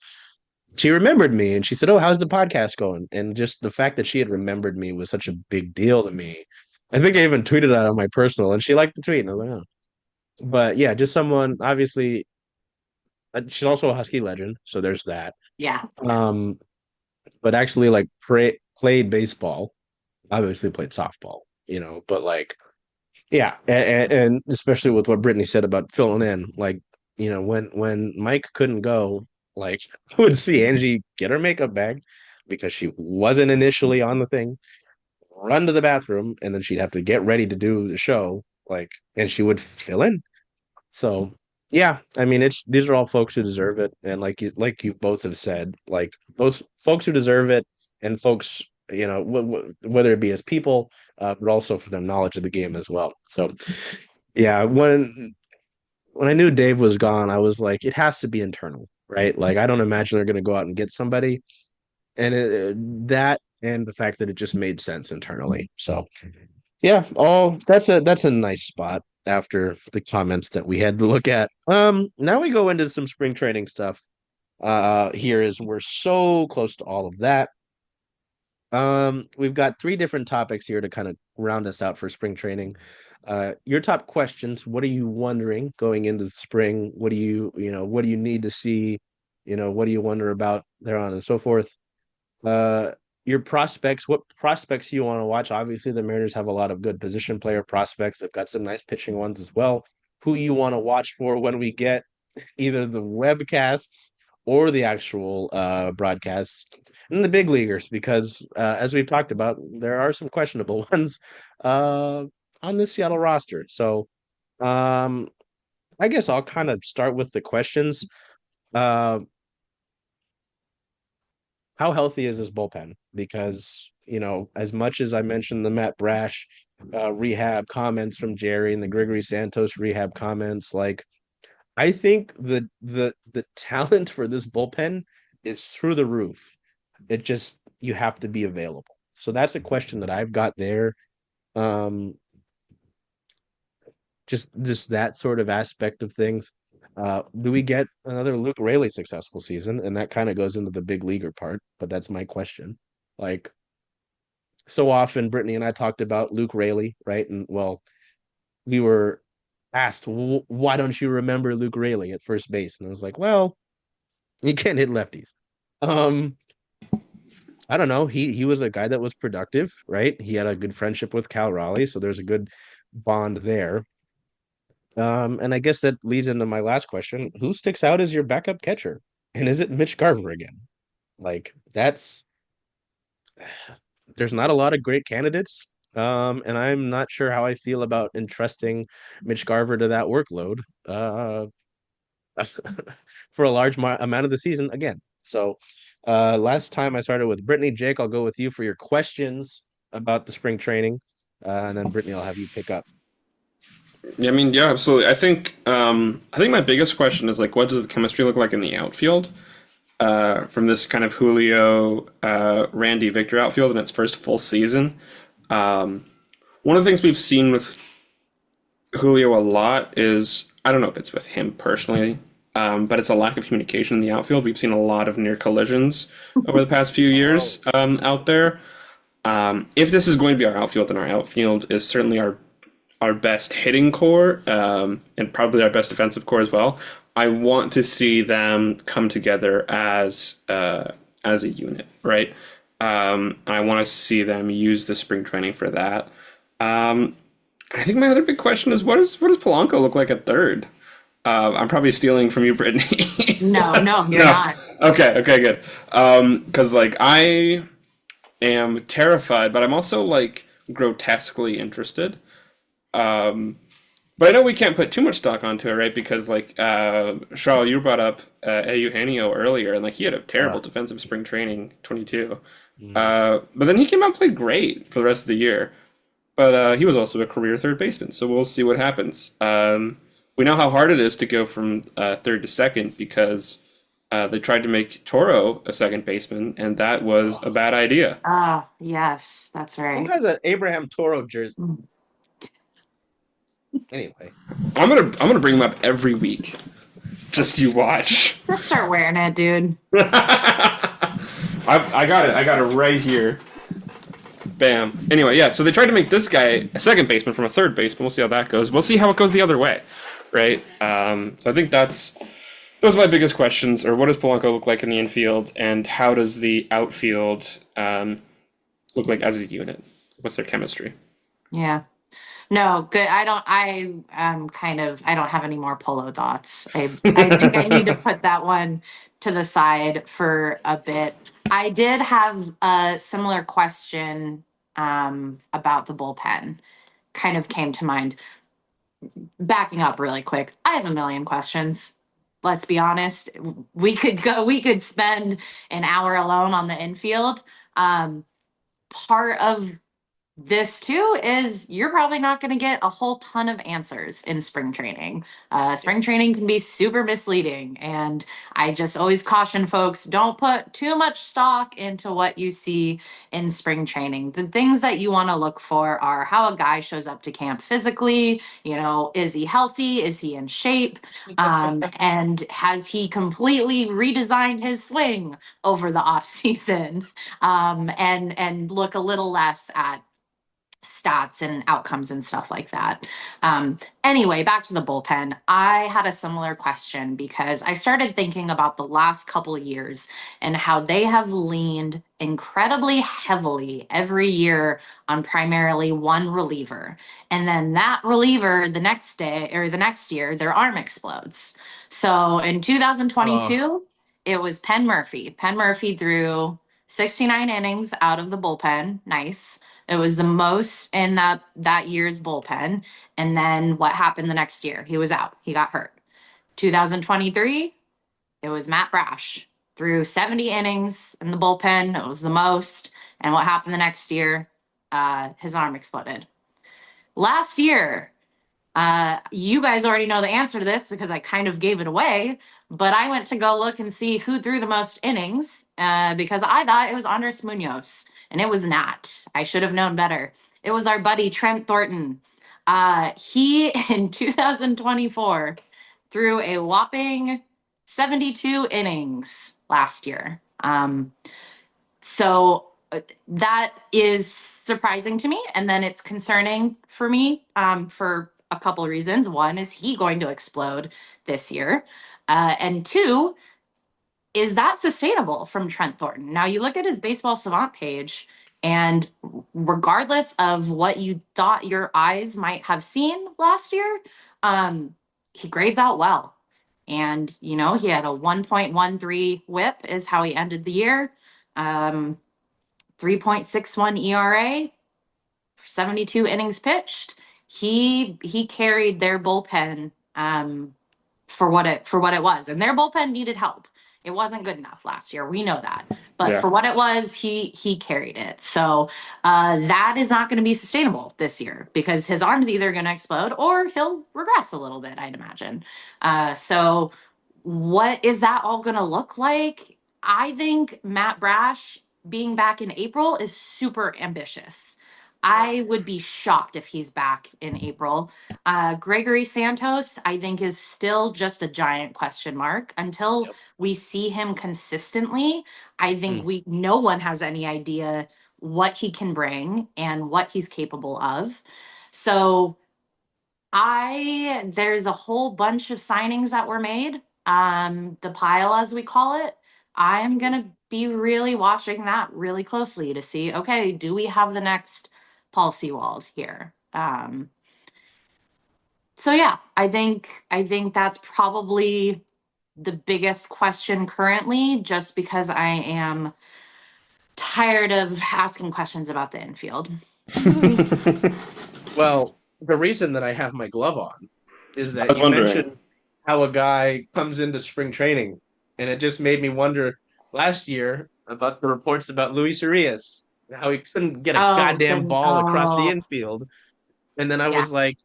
She remembered me and she said, oh, how's the podcast going? And just the fact that she had remembered me was such a big deal to me. I think I even tweeted it on my personal and she liked the tweet. And I was like, oh. But yeah, just someone, obviously, she's also a Husky legend. So there's that. Yeah. Um, but actually, like, played baseball, obviously played softball, but like, yeah, and especially with what Brittany said about filling in, like, when Mike couldn't go, like, I would see Angie get her makeup bag because she wasn't initially on the thing, run to the bathroom, and then she'd have to get ready to do the show, like, and she would fill in. So yeah, I mean, these are all folks who deserve it, and like you both have said, like both folks who deserve it, and folks, whether it be as people, but also for their knowledge of the game as well. So yeah, when I knew Dave was gone, I was like, it has to be internal, right? Like I don't imagine they're going to go out and get somebody, and that and the fact that it just made sense internally. So yeah, that's a nice spot after the comments that we had to look at. Now we go into some spring training stuff. Here is we're so close to all of that. We've got three different topics here to kind of round us out for spring training. Your top questions, what are you wondering going into the spring? What do you need to see? What do you wonder about there on and so forth? Uh, your prospects, what prospects you want to watch? Obviously, the Mariners have a lot of good position player prospects. They've got some nice pitching ones as well. Who you want to watch for when we get either the webcasts or the actual broadcasts and the big leaguers, because as we've talked about, there are some questionable ones on this Seattle roster. So um, I guess I'll kind of start with the questions. Uh, how healthy is this bullpen? Because, as much as I mentioned the Matt Brash rehab comments from Jerry and the Gregory Santos rehab comments, like I think the talent for this bullpen is through the roof. It just you have to be available. So that's a question that I've got there. Um, just that sort of aspect of things. Do we get another Luke Raley successful season? And that kind of goes into the big leaguer part, but that's my question. Like so often, Brittany and I talked about Luke Raley, right? And well, we were asked, why don't you remember Luke Raley at first base? And I was like, well, you can't hit lefties. Um, I don't know. He was a guy that was productive, right? He had a good friendship with Cal Raleigh, so there's a good bond there. And I guess that leads into my last question. Who sticks out as your backup catcher? And is it Mitch Garver again? Like that's there's not a lot of great candidates. And I'm not sure how I feel about entrusting Mitch Garver to that workload for a large amount of the season again. So last time I started with Brittany. Jake, I'll go with you for your questions about the spring training. And then Brittany, I'll have you pick up. Yeah, I mean, yeah, absolutely. I think my biggest question is like, what does the chemistry look like in the outfield from this kind of Julio, Randy Victor outfield in its first full season? One of the things we've seen with Julio a lot is I don't know if it's with him personally, but it's a lack of communication in the outfield. We've seen a lot of near collisions over the past few years out there. If this is going to be our outfield, then our outfield is certainly our best hitting core and probably our best defensive core as well. I want to see them come together as a unit, right? I want to see them use the spring training for that. I think my other big question is what does Polanco look like at third? I'm probably stealing from you, Brittany. No, you're not. Okay, good. Because like I am terrified, but I'm also like grotesquely interested. But I know we can't put too much stock onto it, right? Because like Charles, you brought up Eugenio earlier, and like he had a terrible defensive spring training 22. But then he came out and played great for the rest of the year. But he was also a career third baseman, so we'll see what happens. We know how hard it is to go from third to second because they tried to make Toro a second baseman, and that was a bad idea. Ah, yes, that's right. Who has an Abraham Toro jersey? Anyway, I'm gonna bring him up every week. Just you watch. Just start wearing it, dude. I got it right here. Bam. Anyway, yeah, so they tried to make this guy a second baseman from a third baseman. We'll see how that goes. We'll see how it goes the other way, right? So I think those are my biggest questions, or what does Polanco look like in the infield, and how does the outfield look like as a unit? What's their chemistry? Yeah. No, good. I don't have any more polo thoughts. I think I need to put that one to the side for a bit. I did have a similar question about the bullpen. Kind of came to mind. Backing up really quick, I have a million questions. Let's be honest. We could spend an hour alone on the infield. Part of this too is you're probably not going to get a whole ton of answers in spring training. Spring training can be super misleading, and I just always caution folks, don't put too much stock into what you see in spring training. The things that you want to look for are how a guy shows up to camp physically. Is he healthy? Is he in shape? And has he completely redesigned his swing over the off season? And look a little less at stats and outcomes and stuff like that. Anyway, back to the bullpen. I had a similar question because I started thinking about the last couple of years and how they have leaned incredibly heavily every year on primarily one reliever. And then that reliever the next day or the next year, their arm explodes. So in 2022, it was Penn Murphy. Penn Murphy threw 69 innings out of the bullpen. Nice. It was the most in that year's bullpen. And then what happened the next year? He was out. He got hurt. 2023, it was Matt Brash. Threw 70 innings in the bullpen. It was the most. And what happened the next year? His arm exploded. Last year, you guys already know the answer to this because I kind of gave it away. But I went to go look and see who threw the most innings because I thought it was Andres Munoz. And it was not. I should have known better. It was our buddy Trent Thornton. He in 2024 threw a whopping 72 innings last year. So that is surprising to me, and then it's concerning for me for a couple of reasons. One, is he going to explode this year? And two, is that sustainable from Trent Thornton? Now you look at his Baseball Savant page, and regardless of what you thought your eyes might have seen last year, he grades out well. And, he had a 1.13 whip is how he ended the year. 3.61 ERA, 72 innings pitched. He carried their bullpen for what it was, and their bullpen needed help. It wasn't good enough last year. We know that, but for what it was, he carried it. So that is not going to be sustainable this year because his arm's either going to explode or he'll regress a little bit, I'd imagine. So what is that all going to look like? I think Matt Brash being back in April is super ambitious. I would be shocked if he's back in April. Gregory Santos, I think, is still just a giant question mark until we see him consistently. I think no one has any idea what he can bring and what he's capable of. So there's a whole bunch of signings that were made. The pile, as we call it. I'm gonna be really watching that really closely to see, okay, do we have the next Paul Sewald here? So yeah, I think that's probably the biggest question currently, just because I am tired of asking questions about the infield. Well, the reason that I have my glove on is that you mentioned how a guy comes into spring training, and it just made me wonder last year about the reports about Luis Urias, how he couldn't get a goddamn ball across the infield. And then I was like,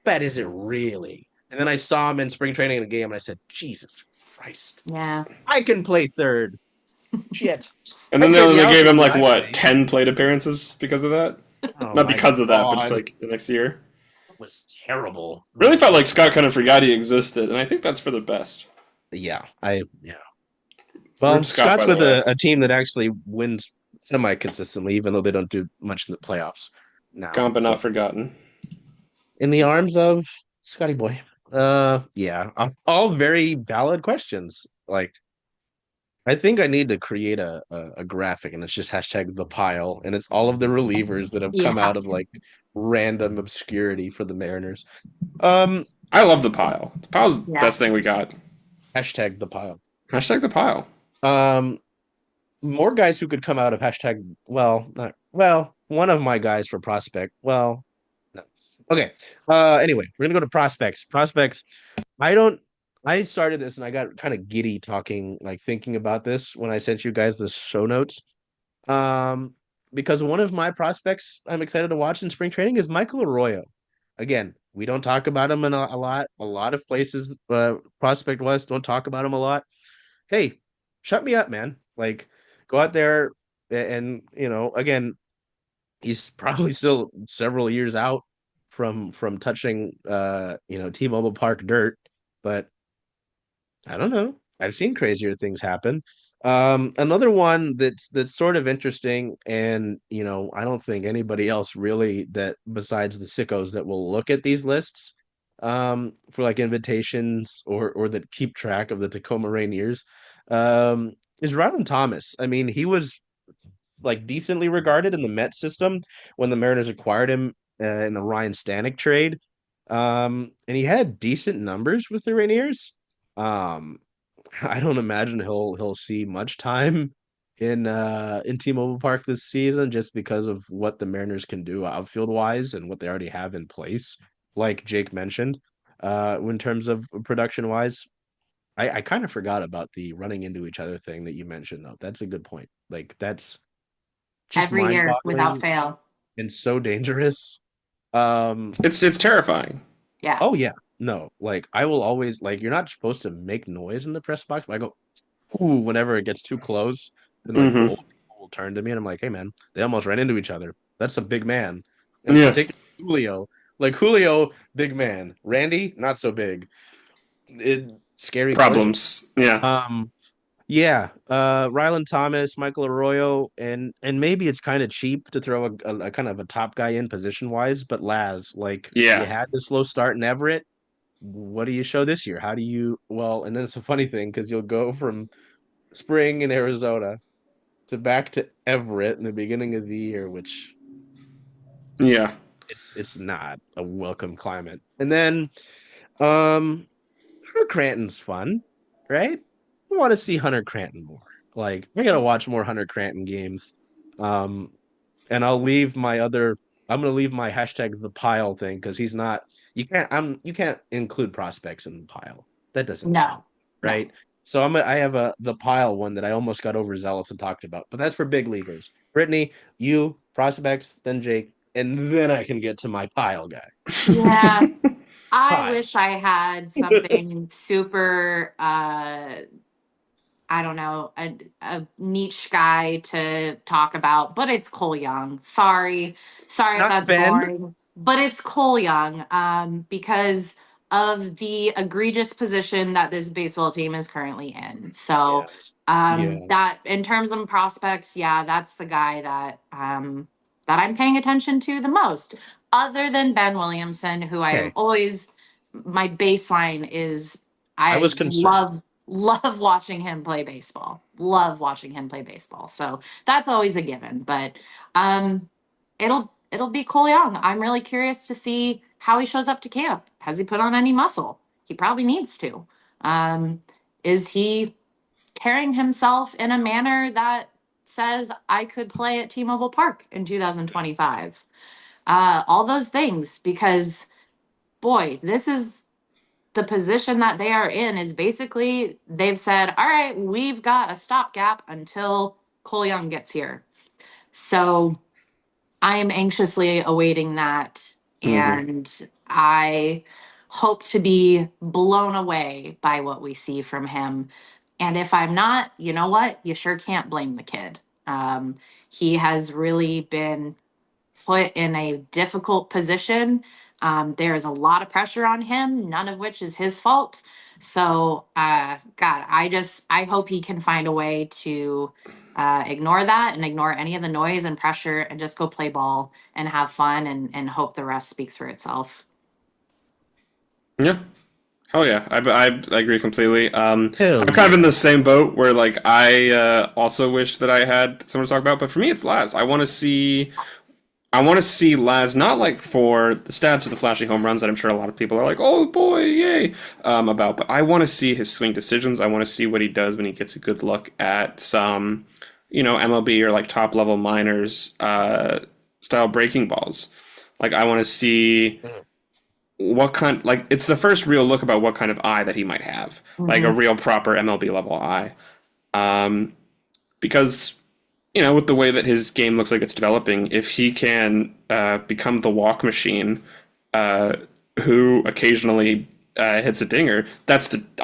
that isn't really. And then I saw him in spring training in a game, and I said, Jesus Christ. Yeah. I can play third. Shit. And then they only gave him, 10 plate appearances because of that? Oh, not because of that, but just the next year. It was terrible. Really felt like Scott kind of forgot he existed, and I think that's for the best. Yeah. Well, Scott's with a team that actually wins semi-consistently, even though they don't do much in the playoffs now. Gone but not forgotten. In the arms of Scotty Boy. Yeah. All very valid questions. I think I need to create a graphic, and it's just hashtag the pile, and it's all of the relievers that have come out of random obscurity for the Mariners. I love the pile. The pile's the best thing we got. Hashtag the pile. Hashtag the pile. More guys who could come out of hashtag. One of my guys for prospect. Well, no. Okay. Anyway, we're gonna go to prospects. Prospects. I started this and I got kind of giddy thinking about this when I sent you guys the show notes. Because one of my prospects I'm excited to watch in spring training is Michael Arroyo. Again, we don't talk about him in a lot. A lot of places, Prospect West, don't talk about him a lot. Hey, shut me up, man. Go out there and, again, he's probably still several years out from touching, T-Mobile Park dirt, but I don't know. I've seen crazier things happen. Another one that's sort of interesting, and I don't think anybody else really that besides the sickos that will look at these lists for invitations or that keep track of the Tacoma Rainiers is Rylan Thomas. I mean, he was decently regarded in the Met system when the Mariners acquired him in the Ryan Stanek trade. And he had decent numbers with the Rainiers. I don't imagine he'll see much time in T-Mobile Park this season just because of what the Mariners can do outfield wise and what they already have in place, like Jake mentioned. In terms of production wise, I kind of forgot about the running into each other thing that you mentioned though. That's a good point. That's just every year without fail and so dangerous. It's terrifying. Yeah. Oh yeah. No, I will always you're not supposed to make noise in the press box, but I go, ooh, whenever it gets too close, and the old people will turn to me, and I'm like, hey man, they almost ran into each other. That's a big man. And particularly Julio Like Julio, big man. Randy, not so big. Scary collision. Problems. Yeah. Um, yeah, Rylan Thomas, Michael Arroyo, and maybe it's kind of cheap to throw a kind of a top guy in position wise, but Laz, like you Yeah. had the slow start in Everett. What do you show this year? How do you well? And then it's a funny thing because you'll go from spring in Arizona to back to Everett in the beginning of the year, which Yeah. it's not a welcome climate. And then Hunter Cranton's fun, right? I want to see Hunter Cranton more. Like I gotta watch more Hunter Cranton games. Um, and I'm gonna leave my hashtag the pile thing because he's not you can't include prospects in the pile. That doesn't count, No, no. right? So I have a the pile one that I almost got overzealous and talked about, but that's for big leaguers. Brittany, you, prospects, then Jake, and then I can get to my pile guy. Yeah, I Pile. wish I had something super I don't know, a niche guy to talk about, but it's Cole Young. Sorry if Not that's Ben. boring, but it's Cole Young because of the egregious position that this baseball team is currently in. So Yeah. Yeah. that in terms of prospects, yeah, that's the guy that I'm paying attention to the most, other than Ben Williamson, who I am Okay. always my baseline is I was I concerned. love watching him play baseball. Love watching him play baseball. So that's always a given. But it'll be Cole Young. I'm really curious to see how he shows up to camp. Has he put on any muscle? He probably needs to. Is he carrying himself in a manner that says I could play at T-Mobile Park in 2025? All those things, because boy, this is the position that they are in is basically they've said, all right, we've got a stopgap until Cole Young gets here. So I am anxiously awaiting that. Hmm. And I hope to be blown away by what we see from him. And if I'm not, you know what? You sure can't blame the kid. He has really been put in a difficult position. There's a lot of pressure on him, none of which is his fault. So, God, I hope he can find a way to ignore that and ignore any of the noise and pressure and just go play ball and have fun and hope the rest speaks for itself. Yeah. Oh yeah, I agree completely. Hell I'm kind of in yeah. the same boat where like I also wish that I had someone to talk about, but for me it's Laz. I want to see Laz not like for the stats or the flashy home runs that I'm sure a lot of people are like, oh boy, yay, about, but I want to see his swing decisions. I want to see what he does when he gets a good look at some, MLB or like top level minors style breaking balls. Like I want to see Mhm. what kind like it's the first real look about what kind of eye that he might have, like a Mm-hmm. real proper MLB level eye. Um, because with the way that his game looks like it's developing, if he can become the walk machine, uh, who occasionally hits a dinger, I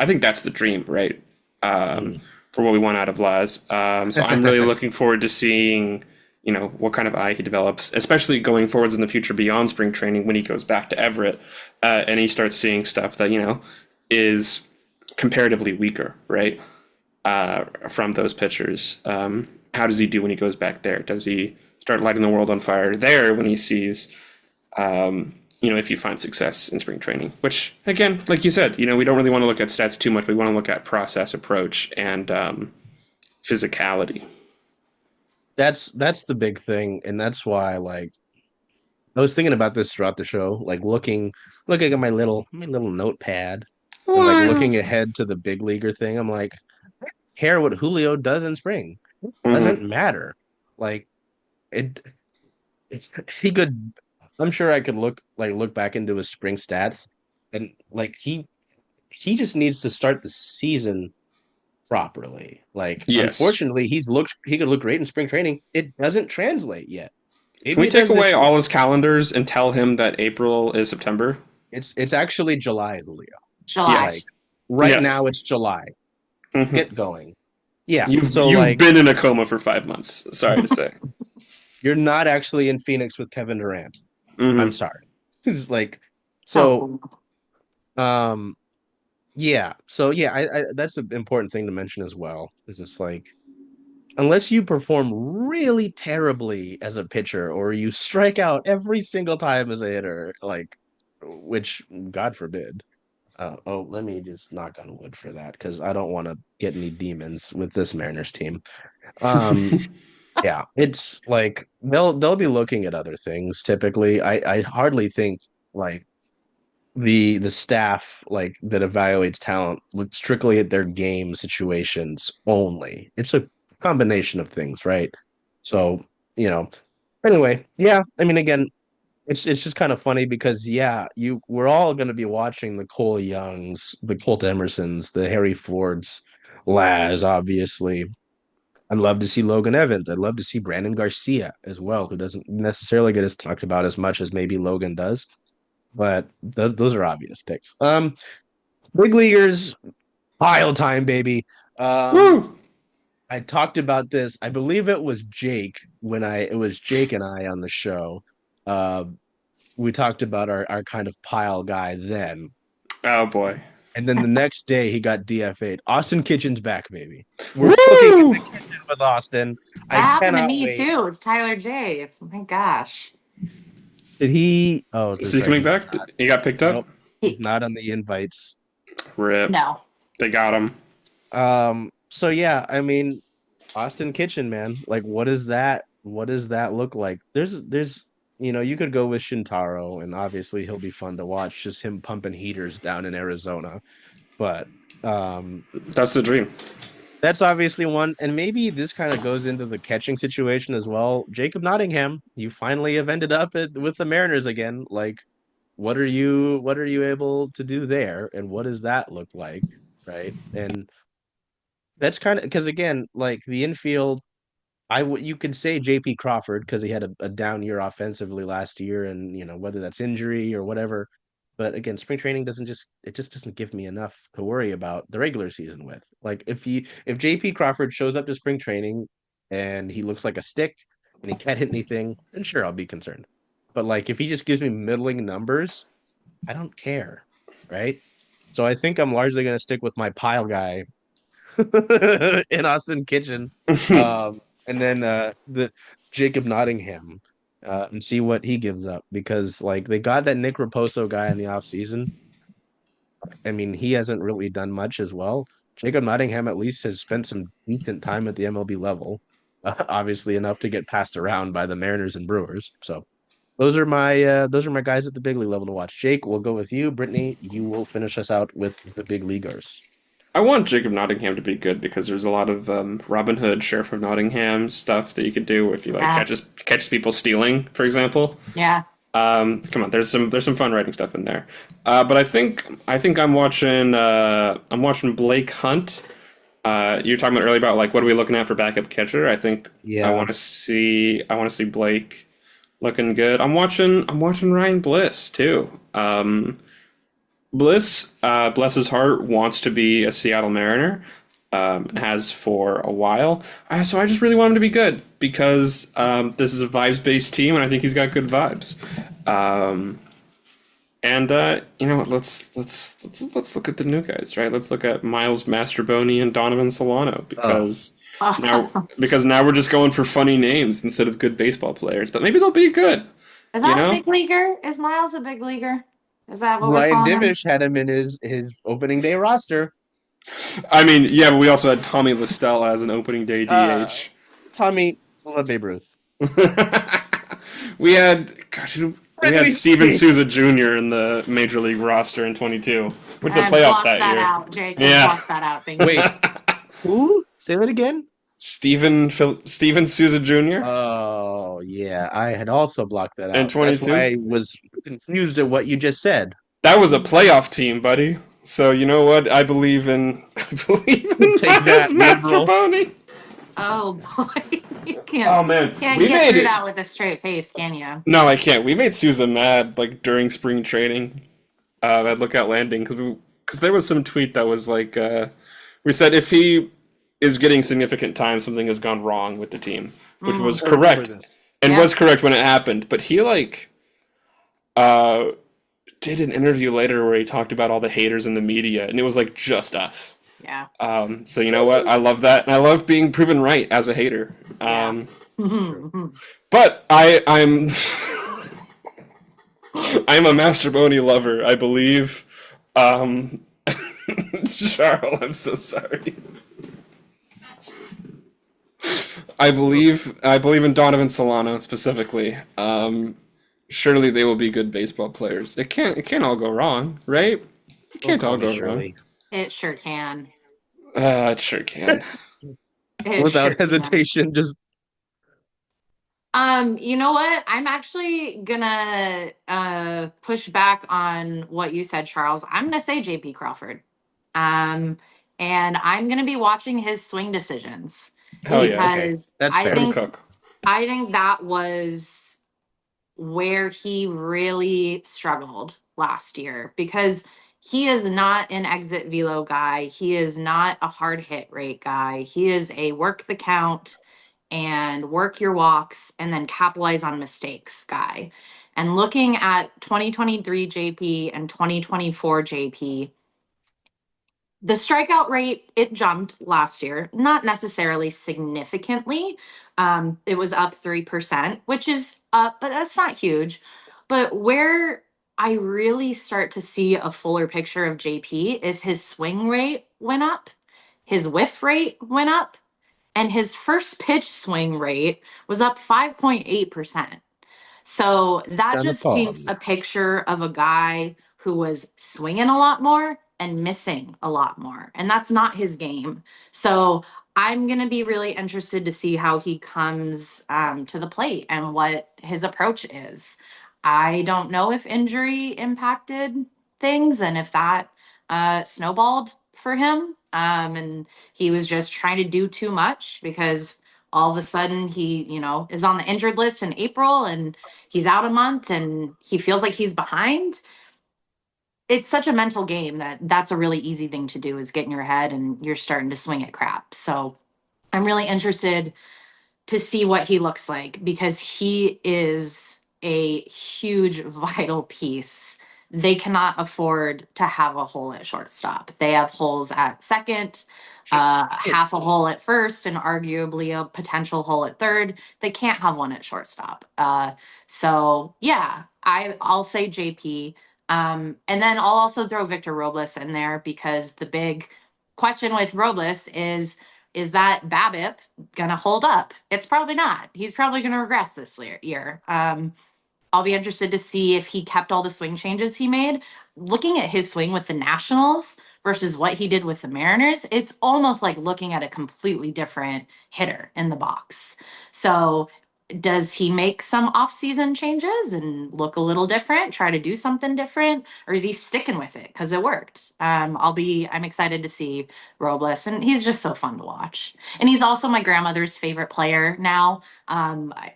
think that's the dream, right? Mm. For what we want out of Laz. So I'm really looking forward to seeing, what kind of eye he develops, especially going forwards in the future beyond spring training when he goes back to Everett and he starts seeing stuff that is comparatively weaker, right? From those pitchers. How does he do when he goes back there? Does he start lighting the world on fire there when he sees, if you find success in spring training? Which, again, like you said, we don't really want to look at stats too much. We want to look at process, approach, and physicality. That's the big thing, and that's why like I was thinking about this throughout the show, like looking at my little notepad and like Well, looking ahead to the big leaguer thing. I'm like, care what Julio does in spring. It doesn't mhm. matter. Like it, he could I'm sure I could look back into his spring stats and like he just needs to start the season properly. Like Yes. unfortunately, he could look great in spring training. It doesn't translate yet. Can Maybe we it take does away this year. all his calendars and tell him that April is September? It's actually July, Julio. July. Like Yes. right Yes. now it's July. Hmm. Get going. Yeah. You've So you've like been in a coma for 5 months. Sorry to say. you're not actually in Phoenix with Kevin Durant. I'm Hmm. sorry. It's like, so, So um, yeah. So yeah, I that's an important thing to mention as well. Is it's like unless you perform really terribly as a pitcher or you strike out every single time as a hitter, like which God forbid. Oh, let me just knock on wood for that because I don't want to get any demons with this Mariners team. Um, yeah, it's like they'll be looking at other things typically. I hardly think like the staff like that evaluates talent looks strictly at their game situations only. It's a combination of things, right? So, you know, anyway, yeah, I mean again, it's just kind of funny because yeah, we're all going to be watching the Cole Youngs, the Colt Emersons, the Harry Fords, Laz, obviously. I'd love to see Logan Evans. I'd love to see Brandon Garcia as well, who doesn't necessarily get as talked about as much as maybe Logan does, but those are obvious picks. Big leaguers, pile time, baby. Um, Woo! I talked about this. I believe it was Jake when it was Jake and I on the show. Uh, we talked about our kind of pile guy then. Oh boy. And then the next day he got DFA'd. Austin Kitchen's back, baby. We're cooking in the Woo! kitchen with Austin. that I happened to cannot me wait. too. It's Tyler J. My gosh. Did he? Oh, Is that's he right. coming back? He got picked up? Nope. He's not on the invites. Rip. No. They got him. So yeah, I mean, Austin Kitchen, man. Like, what is that? What does that look like? There's, you could go with Shintaro, and obviously he'll be fun to watch, just him pumping heaters down in Arizona. But That's the dream. that's obviously one, and maybe this kind of goes into the catching situation as well. Jacob Nottingham, you finally have ended up with the Mariners again. Like, what are you able to do there, and what does that look like, right? And that's kind of because again, like the infield, you could say JP Crawford because he had a down year offensively last year, and whether that's injury or whatever. But again, spring training it just doesn't give me enough to worry about the regular season with. Like if JP Crawford shows up to spring training and he looks like a stick and he can't hit anything, then sure I'll be concerned. But like if he just gives me middling numbers, I don't care, right? So I think I'm largely going to stick with my pile guy in Austin Kitchen, and then the Jacob Nottingham, and see what he gives up because like they got that Nick Raposo guy in the offseason. I mean, he hasn't really done much as well. Jacob Nottingham at least has spent some decent time at the MLB level, obviously enough to get passed around by the Mariners and Brewers. So those are my guys at the big league level to watch. Jake, we'll go with you. Brittany, you will finish us out with the big leaguers. I want Jacob Nottingham to be good because there's a lot of Robin Hood, Sheriff of Nottingham stuff that you could do if you like Yeah. catches people stealing, for example. Yeah. Come on, there's some fun writing stuff in there. But I think I'm watching Blake Hunt. You were talking about earlier about like what are we looking at for backup catcher? I think I Yeah. want to see Blake looking good. I'm watching Ryan Bliss too. Bliss, bless his heart, wants to be a Seattle Mariner, has for a while. So I just really want him to be good because this is a vibes-based team, and I think he's got good vibes. And let's look at the new guys, right? Let's look at Miles Mastroboni and Donovan Solano because now we're just going for funny names instead of good baseball players. But maybe they'll be good. Is that You know? a big leaguer? Is Miles a big leaguer? Is that what we're Ryan calling him? Divish had him in his opening day roster. I mean, yeah, but we also had Tommy Listell as an opening day DH. Tommy, love Babe Ruth. We had Friendly Steven space. Souza Jr. in the major league roster in 22, which the And playoffs block that year. out, Jake. Yeah. Block that out. Thank you. Wait, who? Say that again. Steven Souza Jr. Oh, yeah. I had also blocked that out. And 22? That's why I was confused at what you just said. That was a playoff team, buddy. So you know what? I believe in Take that, Miles liberal. Mastroboni. Oh boy, you can't. Oh man, Can't we get made through it. that with a straight face, can you? No, I can't. We made Souza mad like during spring training at Lookout Landing because there was some tweet that was like we said if he is getting significant time, something has gone wrong with the team, which was correct this. and Yeah. was correct when it happened. But he like uh, did an interview later where he talked about all the haters in the media, and it was like just us. Yeah. So you know what? I love that, and I love being proven right as a hater. Yeah. It's true. But I'm I'm a Master Boney lover. I believe. Charles, I'm so sorry. I believe in Donovan Solano specifically. Surely they will be good baseball players. It can't all go wrong, right? It Don't can't call all me go wrong. Shirley. It sure can. It sure can. It sure Without can. hesitation, just You know what? I'm actually gonna push back on what you said, Charles. I'm gonna say JP Crawford. Um, and I'm gonna be watching his swing decisions Hell ooh, yeah. okay. because That's fair. Cook. I think that was where he really struggled last year because he is not an exit velo guy. He is not a hard hit rate guy. He is a work the count and work your walks and then capitalize on mistakes guy. And looking at 2023 JP and 2024 JP, the strikeout rate it jumped last year, not necessarily significantly. It was up 3%, which is up, but that's not huge. But where I really start to see a fuller picture of JP is his swing rate went up, his whiff rate went up, and his first pitch swing rate was up 5.8%. So that On the just paints palm. a picture of a guy who was swinging a lot more and missing a lot more. And that's not his game. So I'm going to be really interested to see how he comes to the plate and what his approach is. I don't know if injury impacted things and if that snowballed for him. And he was just trying to do too much because all of a sudden he, is on the injured list in April and he's out a month and he feels like he's behind. It's such a mental game that that's a really easy thing to do is get in your head and you're starting to swing at crap. So I'm really interested to see what he looks like because he is a huge vital piece. They cannot afford to have a hole at shortstop. They have holes at second, half a hole at first, and arguably a potential hole at third. They can't have one at shortstop. So yeah, I'll say JP. And then I'll also throw Victor Robles in there because the big question with Robles is that BABIP gonna hold up? It's probably not. He's probably gonna regress this year. I'll be interested to see if he kept all the swing changes he made. Looking at his swing with the Nationals versus what he did with the Mariners, it's almost like looking at a completely different hitter in the box. So does he make some off-season changes and look a little different, try to do something different, or is he sticking with it because it worked? I'm excited to see Robles, and he's just so fun to watch. And he's also my grandmother's favorite player now.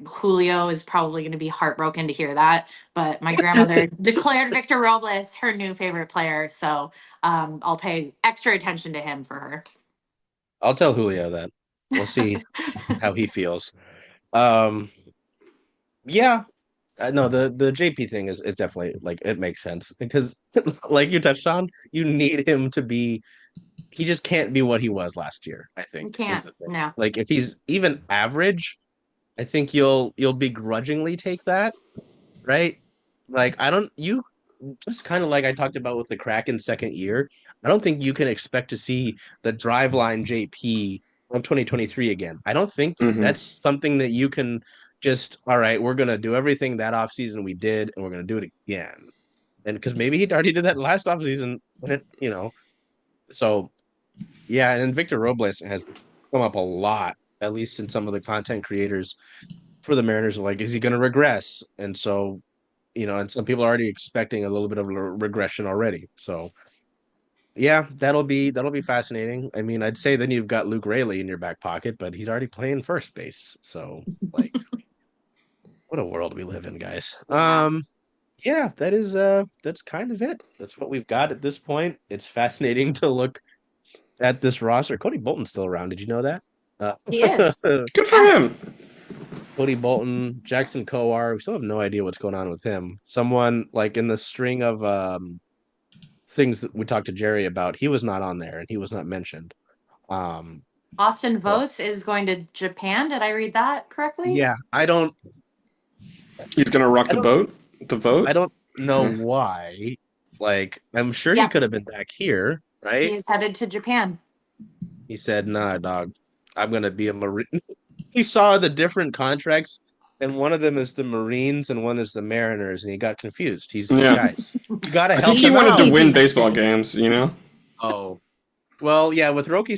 Julio is probably going to be heartbroken to hear that, but my grandmother declared Victor Robles her new favorite player, so I'll pay extra attention to him for her. I'll tell Julio that. We'll see how he feels. Um, yeah, no, the JP thing is definitely like it makes sense because like you touched on, you need him to be he just can't be what he was last year, I You think, is can't, the thing. no. Like if he's even average, I think you'll begrudgingly take that, right? Like I don't you just kind of like I talked about with the Kraken second year, I don't think you can expect to see the driveline JP from 2023 again. I don't think Mm-hmm. that's something that you can just, all right, we're gonna do everything that offseason we did and we're gonna do it again. And because maybe he already did that last offseason, so yeah, and Victor Robles has come up a lot, at least in some of the content creators for the Mariners. Like, is he going to regress? And so, and some people are already expecting a little bit of a regression already. So, yeah, that'll be fascinating. I mean, I'd say then you've got Luke Rayleigh in your back pocket, but he's already playing first base. So, like, what a world we live in, guys. Yeah. Yeah, that's kind of it. That's what we've got at this point. It's fascinating to look at this roster. Cody Bolton's still around. Did you know that? He is. Good for Yeah. him. Cody Bolton, Jackson Kowar. We still have no idea what's going on with him. Someone like in the string of things that we talked to Jerry about, he was not on there and he was not mentioned. Austin So, Voth is going to Japan. Did I read that correctly? yeah, I don't He's gonna rock the boat. The vote. I don't know Yeah. why. Like, I'm sure he Yeah. could have been back here, right? He is headed to Japan. He said, "Nah, dog, I'm gonna be a Marine." He saw the different contracts, and one of them is the Marines and one is the Mariners, and he got confused. He's Yeah. guys, you gotta I help think he him wanted out. to win baseball games. You know. Oh, well, yeah, with Roki,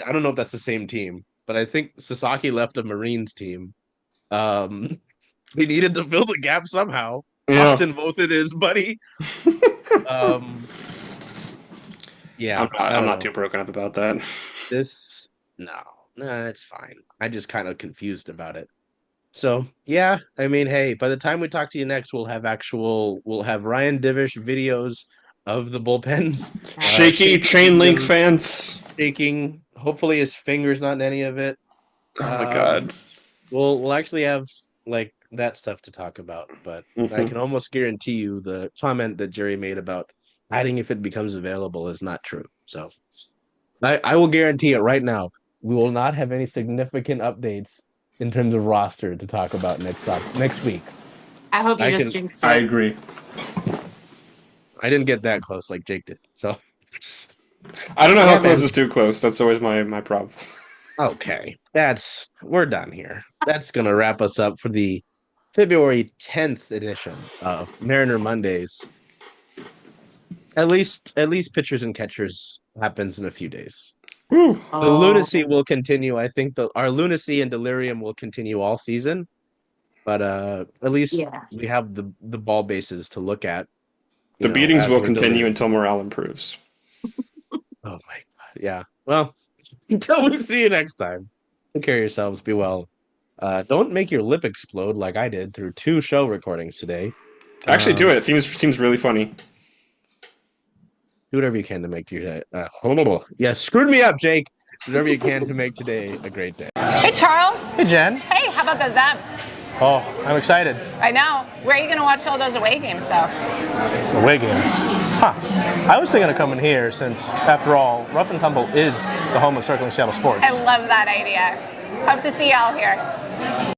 I don't know if that's the same team, but I think Sasaki left a Marines team. Um, he needed to fill the gap somehow. Yeah. Austin both it is, buddy. Um, yeah, I'm not too broken up about that. Nah, it's fine. I just kind of confused about it. So yeah, I mean, hey, by the time we talk to you next, we'll have Ryan Divish videos of the bullpens. Shaky chain link fence. Shaking. Hopefully his finger's not in any of it. Oh my god. We'll actually have like that stuff to talk about, but I can almost guarantee you the comment that Jerry made about hiding if it becomes available is not true. So I will guarantee it right now. We will not have any significant updates in terms of roster to talk about next week. I hope you just jinxed it. I agree. I didn't get that close like Jake did. So I don't know how close is too close. That's always my problem. Okay. We're done here. That's gonna wrap us up for the February 10th edition of Mariner Mondays. At least pitchers and catchers happens in a few days. The lunacy will continue. I think our lunacy and delirium will continue all season, but at least we have the ball bases to look at. The beatings will continue until morale improves. Oh my god! Yeah. Well, until we see you next time. Take care of yourselves. Be well. Don't make your lip explode like I did through 2 show recordings today. Actually, do it. It seems really funny. Do whatever you can to make your yeah, screwed me up, Jake. Do whatever you can to make today a great day. Hey, Charles. Hey, Jen. Hey, how about those M's? Oh, I'm excited. I know. Where are you going to watch all those away games, though? Away games. Huh. I was thinking of coming here since, after all, Rough and Tumble is the home of Circling Seattle Sports. I love that idea. Hope to see y'all here.